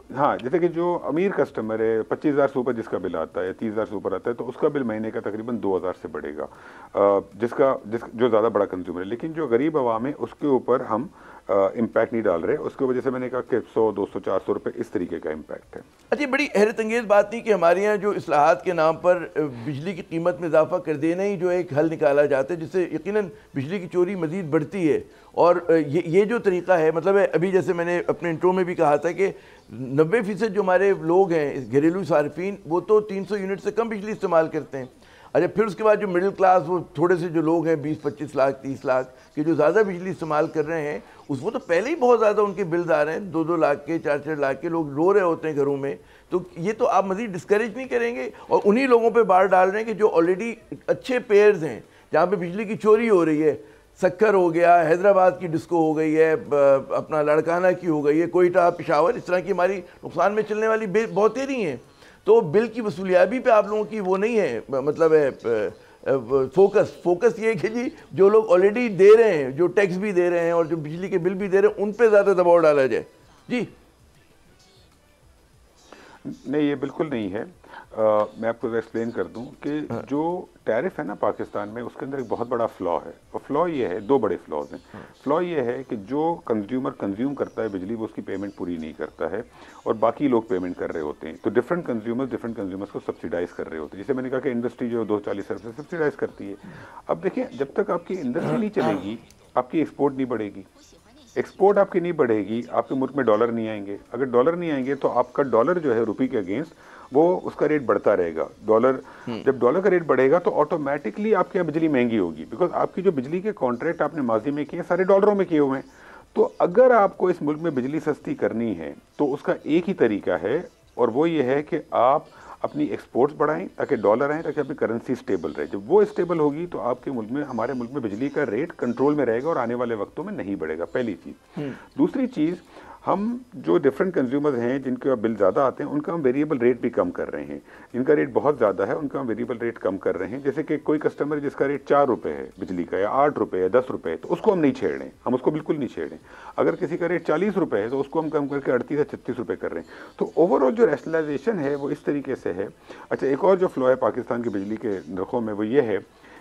Speaker 3: हाँ, जैसे कि जो अमीर कस्टमर है 25,000 से ऊपर जिसका बिल आता है, 30,000 से ऊपर आता है, तो उसका बिल महीने का तकरीबन 2,000 से बढ़ेगा, जो ज़्यादा बड़ा कंज्यूमर है। लेकिन जो गरीब आवाम है उसके ऊपर हम इम्पैक्ट नहीं डाल रहे, उसके वजह से मैंने कहा कि 100, 200, 400 रुपये इस तरीके का इम्पैक्ट है।
Speaker 2: अच्छा, बड़ी हैरत अंगेज़ बात नहीं कि हमारे यहाँ जो इस्लाहात के नाम पर बिजली की कीमत में इजाफा कर देना ही जो एक हल निकाला जाता है, जिससे यकीनन बिजली की चोरी मज़ीद बढ़ती है। और ये जो तरीका है, मतलब अभी जैसे मैंने अपने इंट्रो में भी कहा था कि 90% जो हमारे लोग हैं घरेलू सार्फिन, वो तो 300 यूनिट से कम बिजली इस्तेमाल करते हैं। अच्छा, फिर उसके बाद जो मिडिल क्लास, वो थोड़े से जो लोग हैं 20-25 लाख 30 लाख के जो ज़्यादा बिजली इस्तेमाल कर रहे हैं, वो तो पहले ही बहुत ज़्यादा उनके बिल्स आ रहे हैं, 2-2 लाख के, 4-4 लाख के। लोग रो रहे होते हैं घरों में। तो ये तो आप मज़ीद डिस्करेज नहीं करेंगे? और उन्हीं लोगों पे बार डाल रहे हैं कि जो ऑलरेडी अच्छे पेयर्स हैं, जहाँ पे बिजली की चोरी हो रही है। सक्कर हो गया, हैदराबाद की डिस्को हो गई है, अपना लड़काना की हो गई है, कोयटा, पेशावर, इस तरह की हमारी नुकसान में चलने वाली बहुत तेरी हैं। तो बिल की वसूलियाबी पे आप लोगों की वो नहीं है, मतलब है फोकस ये है कि जी जो लोग ऑलरेडी दे रहे हैं, जो टैक्स भी दे रहे हैं और जो बिजली के बिल भी दे रहे हैं, उन पे ज़्यादा दबाव डाला जाए। जी
Speaker 3: नहीं, ये बिल्कुल नहीं है। मैं आपको एक्सप्लेन कर दूं कि जो टैरिफ है ना पाकिस्तान में, उसके अंदर एक बहुत बड़ा फ्लॉ है। और फ्लॉ ये है, 2 बड़े फ्लॉज हैं। फ्लॉ ये है कि जो कंज्यूमर कंज्यूम करता है बिजली, वो उसकी पेमेंट पूरी नहीं करता है और बाकी लोग पेमेंट कर रहे होते हैं। तो डिफरेंट कंज्यूमर्स को सब्सिडाइज कर रहे होते हैं। जैसे मैंने कहा कि इंडस्ट्री जो 240 अरब से सब्सिडाइज करती है। अब देखिए, जब तक आपकी इंडस्ट्री नहीं चलेगी, आपकी एक्सपोर्ट नहीं बढ़ेगी। एक्सपोर्ट आपकी नहीं बढ़ेगी, आपके मुल्क में डॉलर नहीं आएंगे। अगर डॉलर नहीं आएंगे तो आपका डॉलर जो है रुपये के अगेंस्ट, वो उसका रेट बढ़ता रहेगा। जब डॉलर का रेट बढ़ेगा तो ऑटोमेटिकली आपके यहाँ बिजली महंगी होगी, बिकॉज आपकी जो बिजली के कॉन्ट्रैक्ट आपने माजी में किए सारे डॉलरों में किए हुए हैं। तो अगर आपको इस मुल्क में बिजली सस्ती करनी है तो उसका एक ही तरीका है, और वो ये है कि आप अपनी एक्सपोर्ट्स बढ़ाएं ताकि डॉलर आए, ताकि अपनी करेंसी स्टेबल रहे। जब वो स्टेबल होगी तो आपके मुल्क में, हमारे मुल्क में बिजली का रेट कंट्रोल में रहेगा और आने वाले वक्तों में नहीं बढ़ेगा, पहली चीज़। दूसरी चीज़, हम जो डिफरेंट कंज्यूमर्स हैं जिनके बिल ज़्यादा आते हैं उनका हम वेरिएबल रेट भी कम कर रहे हैं। जिनका रेट बहुत ज़्यादा है उनका हम वेरिएबल रेट कम कर रहे हैं। जैसे कि कोई कस्टमर जिसका रेट 4 रुपये है बिजली का, या 8 रुपये या 10 रुपये है, तो उसको हम नहीं छेड़ रहे हैं, हम उसको बिल्कुल नहीं छेड़ रहे हैं। अगर किसी का रेट 40 रुपये है तो उसको हम कम करके 38 या 36 रुपये कर रहे हैं। तो ओवरऑल जो रैशनलाइजेशन है वो इस तरीके से है। अच्छा, एक और जो फ्लो है पाकिस्तान की बिजली के नरखों में वो ये है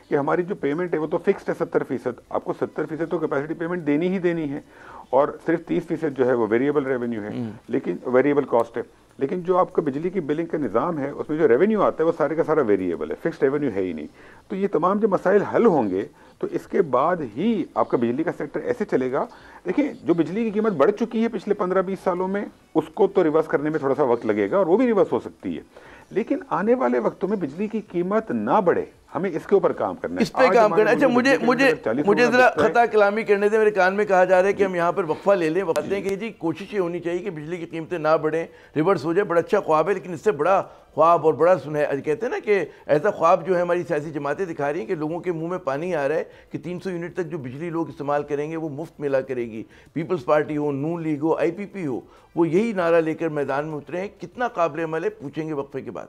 Speaker 3: कि हमारी जो पेमेंट है वो तो फिक्स्ड है 70%। आपको 70% तो कैपेसिटी पेमेंट देनी ही देनी है, और सिर्फ 30% जो है वो वेरिएबल रेवेन्यू है, लेकिन वेरिएबल कॉस्ट है। लेकिन जो आपका बिजली की बिलिंग का निज़ाम है उसमें जो रेवेन्यू आता है वो सारे का सारा वेरिएबल है, फिक्स्ड रेवेन्यू है ही नहीं। तो ये तमाम जो मसाइल हल होंगे तो इसके बाद ही आपका बिजली का सेक्टर ऐसे चलेगा। देखिए, जो बिजली की कीमत बढ़ चुकी है पिछले 15-20 सालों में, उसको तो रिवर्स करने में थोड़ा सा वक्त लगेगा, और वो भी रिवर्स हो सकती है। लेकिन आने वाले वक्तों में बिजली की कीमत ना बढ़े, हमें इसके ऊपर काम करना है,
Speaker 2: इस पे काम करना है। अच्छा, मुझे जरा खता कलामी करने से मेरे कान में कहा जा रहा है कि हम यहाँ पर वक्फा ले लें, बताते हैं कि जी कोशिश ये होनी चाहिए कि बिजली की कीमतें ना बढ़ें, रिवर्स हो जाए। बड़ा अच्छा ख्वाब है, लेकिन इससे बड़ा ख्वाब और बड़ा सुनहरा, कहते हैं ना कि ऐसा ख्वाब जो है हमारी सियासी जमातें दिखा रही हैं कि लोगों के मुंह में पानी आ रहा है कि 300 यूनिट तक जो बिजली लोग इस्तेमाल करेंगे वो मुफ्त मिला करेगी। पीपल्स पार्टी हो, नून लीग हो, IPP हो, वो यही नारा लेकर मैदान में उतरे हैं। कितना काबिल अमल है, पूछेंगे वक्फे के बाद।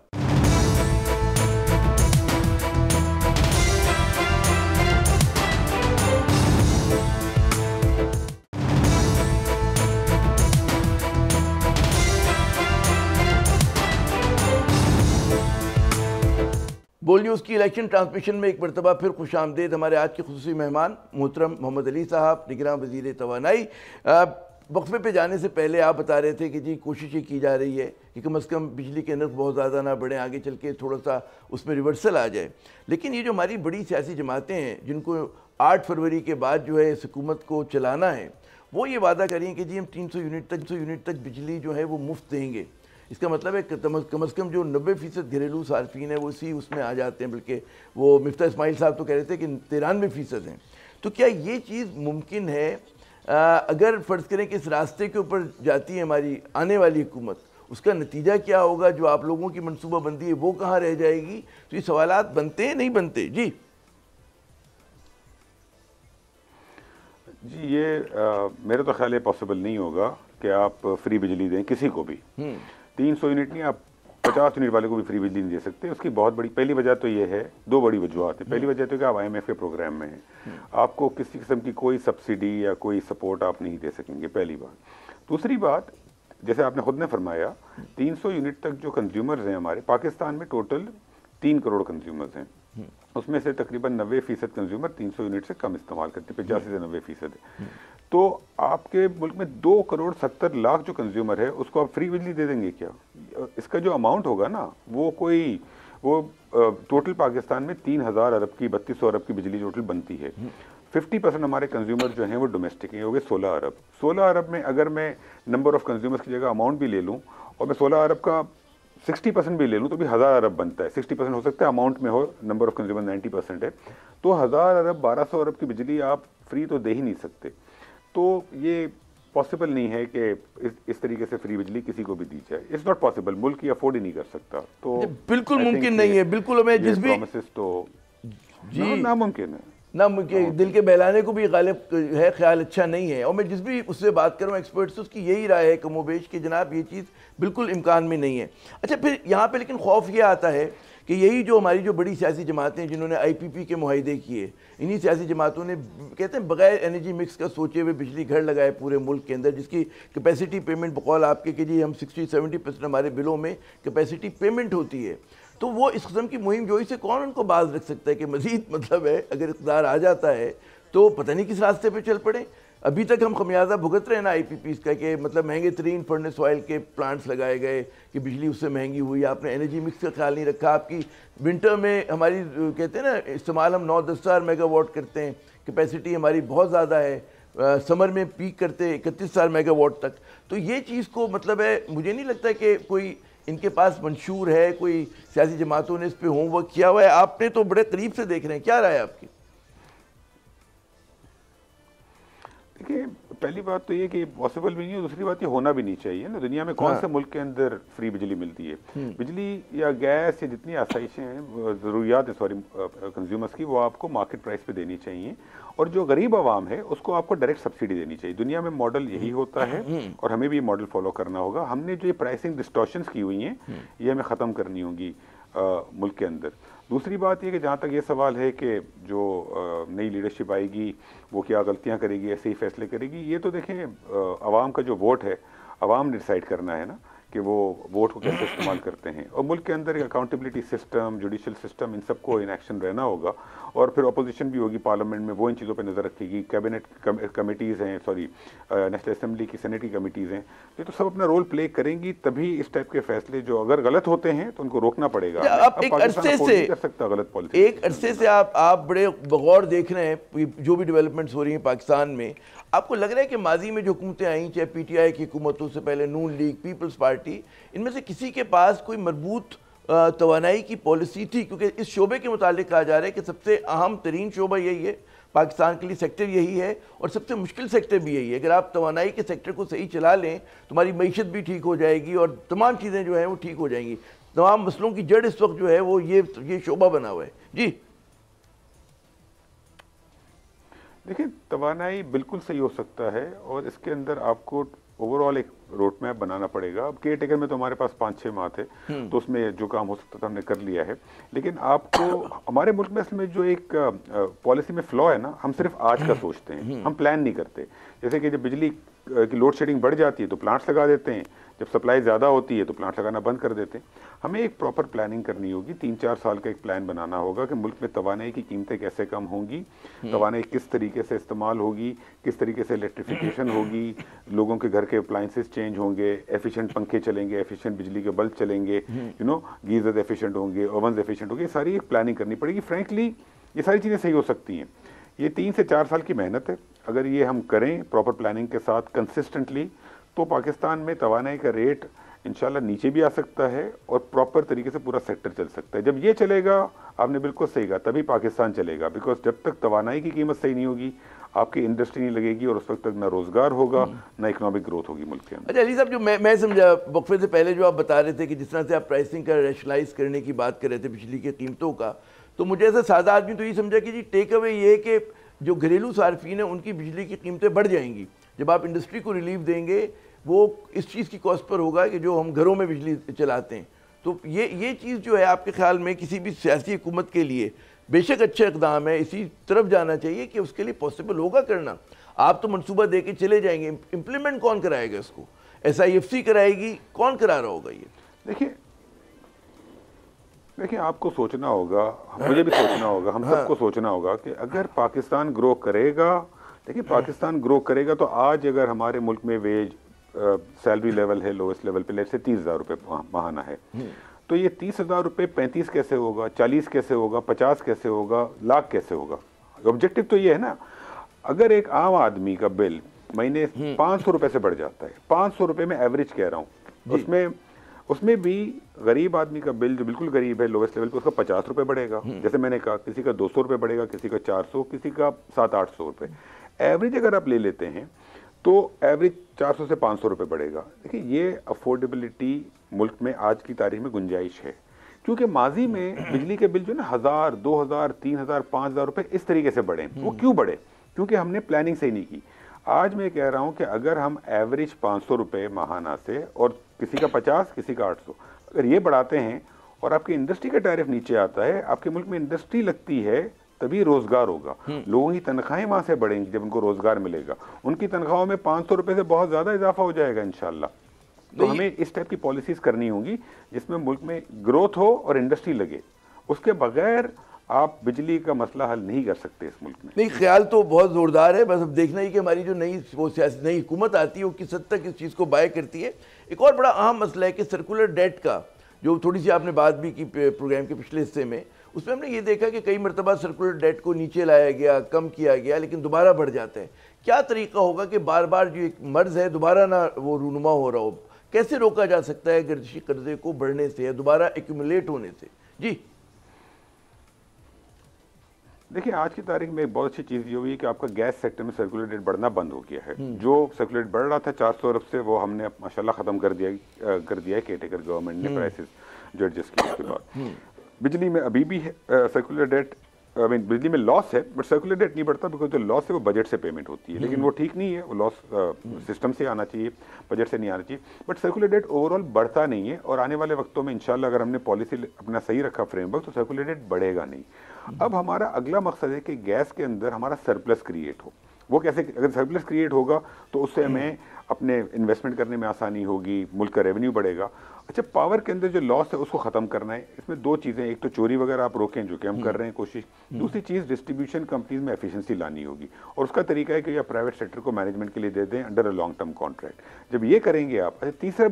Speaker 2: बोल न्यूज़ की इलेक्शन ट्रांसमिशन में एक मरतबा फिर खुश आमदेद हमारे आज के खुसूसी मेहमान मोहतरम मोहम्मद अली साहब, निगरान वज़ीर तवानाई। वक्फे पे जाने से पहले आप बता रहे थे कि जी कोशिश ये की जा रही है कि कम से कम बिजली के नर्ख बहुत ज़्यादा ना बढ़ें, आगे चल के थोड़ा सा उसमें रिवर्सल आ जाए। लेकिन ये जो हमारी बड़ी सियासी जमातें हैं जिनको 8 फरवरी के बाद जो है इस हुकूमत को चलाना है, वो ये वादा करें कि जी हम 300 यूनिट तक बिजली जो है वो मुफ्त देंगे। इसका मतलब है कम से कम जो 90% घरेलू सार्फिन है वो इसी उसमें आ जाते हैं, बल्कि वो मिफ्ता इस्माइल साहब तो कह रहे थे कि 93% हैं। तो क्या ये चीज़ मुमकिन है? अगर फ़र्ज़ करें कि इस रास्ते के ऊपर जाती है हमारी आने वाली हुकूमत, उसका नतीजा क्या होगा? जो आप लोगों की मनसूबाबंदी है वो कहाँ रह जाएगी? तो ये सवालात बनते हैं, नहीं बनते? जी
Speaker 3: जी, ये मेरे तो ख्याल पॉसिबल नहीं होगा कि आप फ्री बिजली दें किसी को भी। 300 यूनिट नहीं, आप 50 यूनिट वाले को भी फ्री बिजली नहीं दे सकते। उसकी बहुत बड़ी पहली वजह तो ये है, 2 बड़ी वजूहत है। पहली वजह तो कि आप IMF के प्रोग्राम में हैं, आपको किसी किस्म की कोई सब्सिडी या कोई सपोर्ट आप नहीं दे सकेंगे, पहली बात। दूसरी बात, जैसे आपने खुद ने फरमाया, 300 यूनिट तक जो कंज्यूमर्स हैं हमारे पाकिस्तान में, टोटल 3 करोड़ कंज्यूमर्स हैं, उसमें से तकरीबन 90% कंज्यूमर 300 यूनिट से कम इस्तेमाल करते हैं, 85 से 90% है। तो आपके मुल्क में 2 करोड़ 70 लाख जो कंज्यूमर है उसको आप फ्री बिजली दे देंगे क्या? इसका जो अमाउंट होगा ना वो टोटल पाकिस्तान में 3000 अरब की 3200 अरब की बिजली टोटल बनती है। 50% हमारे कंज्यूमर जो हैं वो डोमेस्टिक हैं, हो गए 16 अरब। 16 अरब में अगर मैं नंबर ऑफ कंज्यूमर्स की जगह अमाउंट भी ले लूँ और मैं 16 अरब का 60% भी ले लूँ तो भी 1000 अरब बनता है। 60% हो सकता है अमाउंट में हो, नंबर ऑफ कंज्यूमर 90% है, तो 1000 अरब 1200 अरब की बिजली आप फ्री तो दे ही नहीं सकते। तो ये पॉसिबल नहीं है कि इस तरीके से फ्री बिजली किसी को भी दी जाए। इट्स नॉट पॉसिबल, मुल्क ये अफोर्ड ही नहीं कर सकता। तो
Speaker 2: बिल्कुल मुमकिन नहीं है, बिल्कुल। हमें जिस भी
Speaker 3: प्रोमिसेस तो जी नामुमकिन है
Speaker 2: ना, दिल के बहलाने को भी गालिब है, ख्याल अच्छा नहीं है। और मैं जिस भी उससे बात करूँ एक्सपर्ट से, उसकी यही राय है कमोबेश कि जनाब ये चीज़ बिल्कुल इम्कान में नहीं है। अच्छा, फिर यहाँ पे लेकिन खौफ ये आता है कि यही जो हमारी जो बड़ी सियासी जमातें हैं जिन्होंने IPP के मुआहदे किए, इन्हीं सियासी जमातों ने कहते हैं बगैर एनर्जी मिक्स का सोचे हुए बिजली घर लगाए पूरे मुल्क के अंदर, जिसकी कैपेसिटी पेमेंट बकौल आपके कि जी हम 60-70% हमारे बिलों में कैपेसिटी पेमेंट होती है। तो वो इस किस्म की मुहिम जोई से कौन उनको बाज रख सकता है कि मज़ीद मतलब है अगर इक़्तिदार आ जाता है तो पता नहीं किस रास्ते पे चल पड़े। अभी तक हम खमियाजा भुगत रहे हैं ना IPPs का, कि मतलब महंगे तरीन फर्नेस ऑयल के प्लांट्स लगाए गए कि बिजली उससे महंगी हुई। आपने एनर्जी मिक्स का ख्याल नहीं रखा। आपकी विंटर में हमारी कहते हैं ना इस्तेमाल हम 9-10 हज़ार मेगावाट करते हैं, कैपेसिटी हमारी बहुत ज़्यादा है। समर में पीक करते 31,000 मेगावाट तक। तो ये चीज़ को मतलब है, मुझे नहीं लगता कि कोई इनके पास मंशूर है, कोई सियासी जमातों ने इस पर होमवर्क किया हुआ है। आपने तो बड़े करीब से देख रहे हैं, क्या राय है आपकी?
Speaker 3: देखिए, पहली बात तो ये कि पॉसिबल भी नहीं है, दूसरी बात ये होना भी नहीं चाहिए ना। दुनिया में कौन से मुल्क के अंदर फ्री बिजली मिलती है? बिजली या गैस या जितनी आसाइशें हैं, ज़रूरियात है सॉरी कंज्यूमर्स की, वो आपको मार्केट प्राइस पे देनी चाहिए, और जो गरीब आवाम है उसको आपको डायरेक्ट सब्सिडी देनी चाहिए। दुनिया में मॉडल यही होता है और हमें भी ये मॉडल फॉलो करना होगा। हमने जो ये प्राइसिंग डिस्टॉर्शंस की हुई हैं ये हमें ख़त्म करनी होगी मुल्क के अंदर। दूसरी बात ये कि जहाँ तक ये सवाल है कि जो नई लीडरशिप आएगी वो क्या गलतियाँ करेगी, ऐसे ही फैसले करेगी, ये तो देखें आवाम का जो वोट है, आवाम ने डिसाइड करना है ना कि वो वोट को कैसे इस्तेमाल करते हैं। और मुल्क के अंदर अकाउंटेबिलिटी सिस्टम, जुडिशल सिस्टम, इन सबको इन एक्शन रहना होगा, और फिर अपोजिशन भी होगी पार्लियामेंट में, वो इन चीज़ों पे नज़र रखेगी। कैबिनेट कमेटीज़ हैं, सॉरी नेशनल असेंबली की सेनेटरी कमेटीज़ हैं, ये तो सब अपना रोल प्ले करेंगी, तभी इस टाइप के फैसले जो अगर गलत होते हैं तो उनको रोकना पड़ेगा।
Speaker 2: अब एक अरसे से
Speaker 3: कर सकता गलत पॉलिसी,
Speaker 2: एक अरसे से आप बड़े बगौर देख रहे हैं जो भी डेवलपमेंट्स हो रही हैं पाकिस्तान में। आपको लग रहा है कि माजी में जो हुकूमतें आई, चाहे पीटीआई की हुकूमतों से पहले नून लीग, पीपल्स पार्टी, इनमें से किसी के पास कोई मजबूत तवानाई की पॉलिसी थी? क्योंकि इस शोबे के मुतालिक कहा जा रहा है कि सबसे अहम तरीन शोबा यही है पाकिस्तान के लिए, सेक्टर यही है, और सबसे मुश्किल सेक्टर भी यही है। अगर आप तवानाई के सेक्टर को सही चला लें, तुम्हारी मईशत भी ठीक हो जाएगी और तमाम चीज़ें जो हैं वो ठीक हो जाएंगी। तमाम मसलों की जड़ इस वक्त जो है वो ये शोबा बना हुआ है। जी
Speaker 3: देखिए, तवानाई बिल्कुल सही हो सकता है, और इसके अंदर आपको ओवरऑल एक रोड मैप बनाना पड़ेगा। अब केयर टेकर में तो हमारे पास 5-6 माह थे, तो उसमें जो काम हो सकता था हमने कर लिया है। लेकिन आपको हमारे मुल्क में असल में जो एक पॉलिसी में फ्लॉ है ना, हम सिर्फ आज का सोचते हैं, हम प्लान नहीं करते। जैसे कि जब बिजली की लोड शेडिंग बढ़ जाती है तो प्लांट्स लगा देते हैं, जब सप्लाई ज़्यादा होती है तो प्लांट्स लगाना बंद कर देते हैं। हमें एक प्रॉपर प्लानिंग करनी होगी, 3-4 साल का एक प्लान बनाना होगा कि मुल्क में तवानाई की कीमतें कैसे कम होंगी, तवानाई किस तरीके से इस्तेमाल होगी, किस तरीके से इलेक्ट्रिफिकेशन होगी, लोगों के घर के अप्लाइंसेस चेंज होंगे, एफिशिएंट पंखे चलेंगे, एफिशिएंट बिजली के बल्ब चलेंगे, गीजर एफिशिएंट होंगे, ओवन एफिशिएंट होंगे। सारी एक प्लानिंग करनी पड़ेगी। फ्रेंकली ये सारी चीज़ें सही हो सकती हैं। ये 3 से 4 साल की मेहनत है। अगर ये हम करें प्रॉपर प्लानिंग के साथ कंसिस्टेंटली, तो पाकिस्तान में तवानाई का रेट इंशाल्लाह नीचे भी आ सकता है और प्रॉपर तरीके से पूरा सेक्टर चल सकता है। जब ये चलेगा, आपने बिल्कुल सही कहा, तभी पाकिस्तान चलेगा। बिकॉज जब तक तवानाई की कीमत सही नहीं होगी, आपकी इंडस्ट्री नहीं लगेगी, और उस वक्त तक ना रोजगार होगा ना इकोनॉमिक ग्रोथ होगी मुल्क के अंदर।
Speaker 2: अच्छा अली साहब, जो मैं समझा वक्फे से पहले जो आप बता रहे थे कि जिस तरह से आप प्राइसिंग का रैशनलाइज करने की बात कर रहे थे बिजली की कीमतों का, तो मुझे ऐसा सादा आदमी तो ये समझा कि जी टेक अवे ये है कि जो घरेलू सार्फिन है उनकी बिजली की कीमतें बढ़ जाएंगी। जब आप इंडस्ट्री को रिलीफ देंगे, वो इस चीज़ की कॉस्ट पर होगा कि जो हम घरों में बिजली चलाते हैं। तो ये चीज़ जो है आपके ख्याल में किसी भी सियासी हुकूमत के लिए बेशक अच्छा इकदाम है, इसी तरफ जाना चाहिए कि उसके लिए पॉसिबल होगा करना? आप तो मनसूबा दे के चले जाएंगे, इम्प्लीमेंट कौन कराएगा इसको? SIFC कराएगी? कौन करा रहा होगा ये?
Speaker 3: देखिए आपको सोचना होगा, मुझे भी सोचना होगा, हम सबको सोचना होगा कि अगर पाकिस्तान ग्रो करेगा, देखिए पाकिस्तान ग्रो करेगा तो आज अगर हमारे मुल्क में वेज सैलरी लेवल है लोएस्ट लेवल पे, लेट से 30,000 रुपये माहाना है, तो ये 30,000 रुपये 35 कैसे होगा, 40 कैसे होगा, 50 कैसे होगा, लाख कैसे होगा? ऑब्जेक्टिव तो ये है ना। अगर एक आम आदमी का बिल महीने 500 रुपये से बढ़ जाता है, 500 रुपये में एवरेज कह रहा हूँ, उसमें भी गरीब आदमी का बिल जो बिल्कुल गरीब है लोएस्ट लेवल पे, उसका 50 रुपये बढ़ेगा। जैसे मैंने कहा, किसी का 200 रुपये बढ़ेगा, किसी का 400, किसी का 700-800 रुपये। एवरेज अगर आप ले लेते हैं तो एवरेज 400 से 500 रुपये बढ़ेगा। देखिए ये अफोर्डेबिलिटी मुल्क में आज की तारीख में गुंजाइश है, क्योंकि माजी में बिजली के बिल जो ना 1000, 2000, 3000, 5000 रुपये इस तरीके से बढ़े। वो क्यों बढ़े? क्योंकि हमने प्लानिंग सही नहीं की। आज मैं कह रहा हूं कि अगर हम एवरेज 500 रुपये माहाना से, और किसी का 50, किसी का 800, अगर ये बढ़ाते हैं और आपकी इंडस्ट्री का टैरिफ नीचे आता है, आपके मुल्क में इंडस्ट्री लगती है, तभी रोजगार होगा। लोगों की तनख्वाहें वहां से बढ़ेंगी। जब उनको रोजगार मिलेगा, उनकी तनख्वाहों में 500 रुपये से बहुत ज्यादा इजाफा हो जाएगा इंशाल्लाह। तो हमें इस टाइप की पॉलिसीज करनी होंगी जिसमें मुल्क में ग्रोथ हो और इंडस्ट्री लगे। उसके बगैर आप बिजली का मसला हल नहीं कर सकते इस मुल्क में।
Speaker 2: नहीं, ख्याल तो बहुत ज़ोरदार है, बस अब देखना ही कि हमारी जो नई हुकूमत आती है वो किस हद तक इस चीज़ को बाय करती है। एक और बड़ा अहम मसला है कि सर्कुलर डेट का, जो थोड़ी सी आपने बात भी की प्रोग्राम के पिछले हिस्से में, उसमें हमने ये देखा कि कई मरतबा सर्कुलर डेट को नीचे लाया गया, कम किया गया, लेकिन दोबारा बढ़ जाता है। क्या तरीका होगा कि बार बार जो एक मर्ज है दोबारा ना वो रूनुमा हो रहा हो? कैसे रोका जा सकता है गर्दिशी कर्जे को बढ़ने से या दोबारा एक्यूमुलेट होने से? जी
Speaker 3: देखिए आज की तारीख में एक बहुत अच्छी चीज़ ये हुई है कि आपका गैस सेक्टर में सर्कुलर डेट बढ़ना बंद हो गया है। जो सर्कुलर डेट बढ़ रहा था 400 अरब से, वो हमने माशाल्लाह ख़त्म कर दिया है केयरटेकर गवर्नमेंट ने प्राइसेस जो एडजस्ट किए उसके बाद। बिजली में अभी भी है सर्कुलर डेट, आई मीन बिजली में लॉस है, बट सर्कुलर डेट नहीं बढ़ता बिकॉज जो लॉस है वो बजट से पेमेंट होती है, लेकिन वो ठीक नहीं है, वो लॉस सिस्टम से आना चाहिए, बजट से नहीं आना चाहिए। बट सर्कुलर डेट ओवरऑल बढ़ता नहीं है, और आने वाले वक्तों में इंशाल्लाह अगर हमने पॉलिसी अपना सही रखा फ्रेमवर्क, तो सर्कुलर डेट बढ़ेगा नहीं। अब हमारा अगला मकसद है कि गैस के अंदर हमारा सरप्लस क्रिएट हो। वो कैसे? अगर सरप्लस क्रिएट होगा तो उससे हमें अपने इन्वेस्टमेंट करने में आसानी होगी, मुल्क का रेवेन्यू बढ़ेगा। अच्छा, पावर के अंदर जो लॉस है उसको ख़त्म करना है। इसमें दो चीज़ें, एक तो चोरी वगैरह आप रोकें, जो कि हम कर रहे हैं कोशिश। दूसरी चीज़ डिस्ट्रीब्यूशन कंपनीज में एफिशिएंसी लानी होगी, और उसका तरीका है कि आप प्राइवेट सेक्टर को मैनेजमेंट के लिए दे दें under a long term contract. जब ये करेंगे आप, अच्छा तीसरा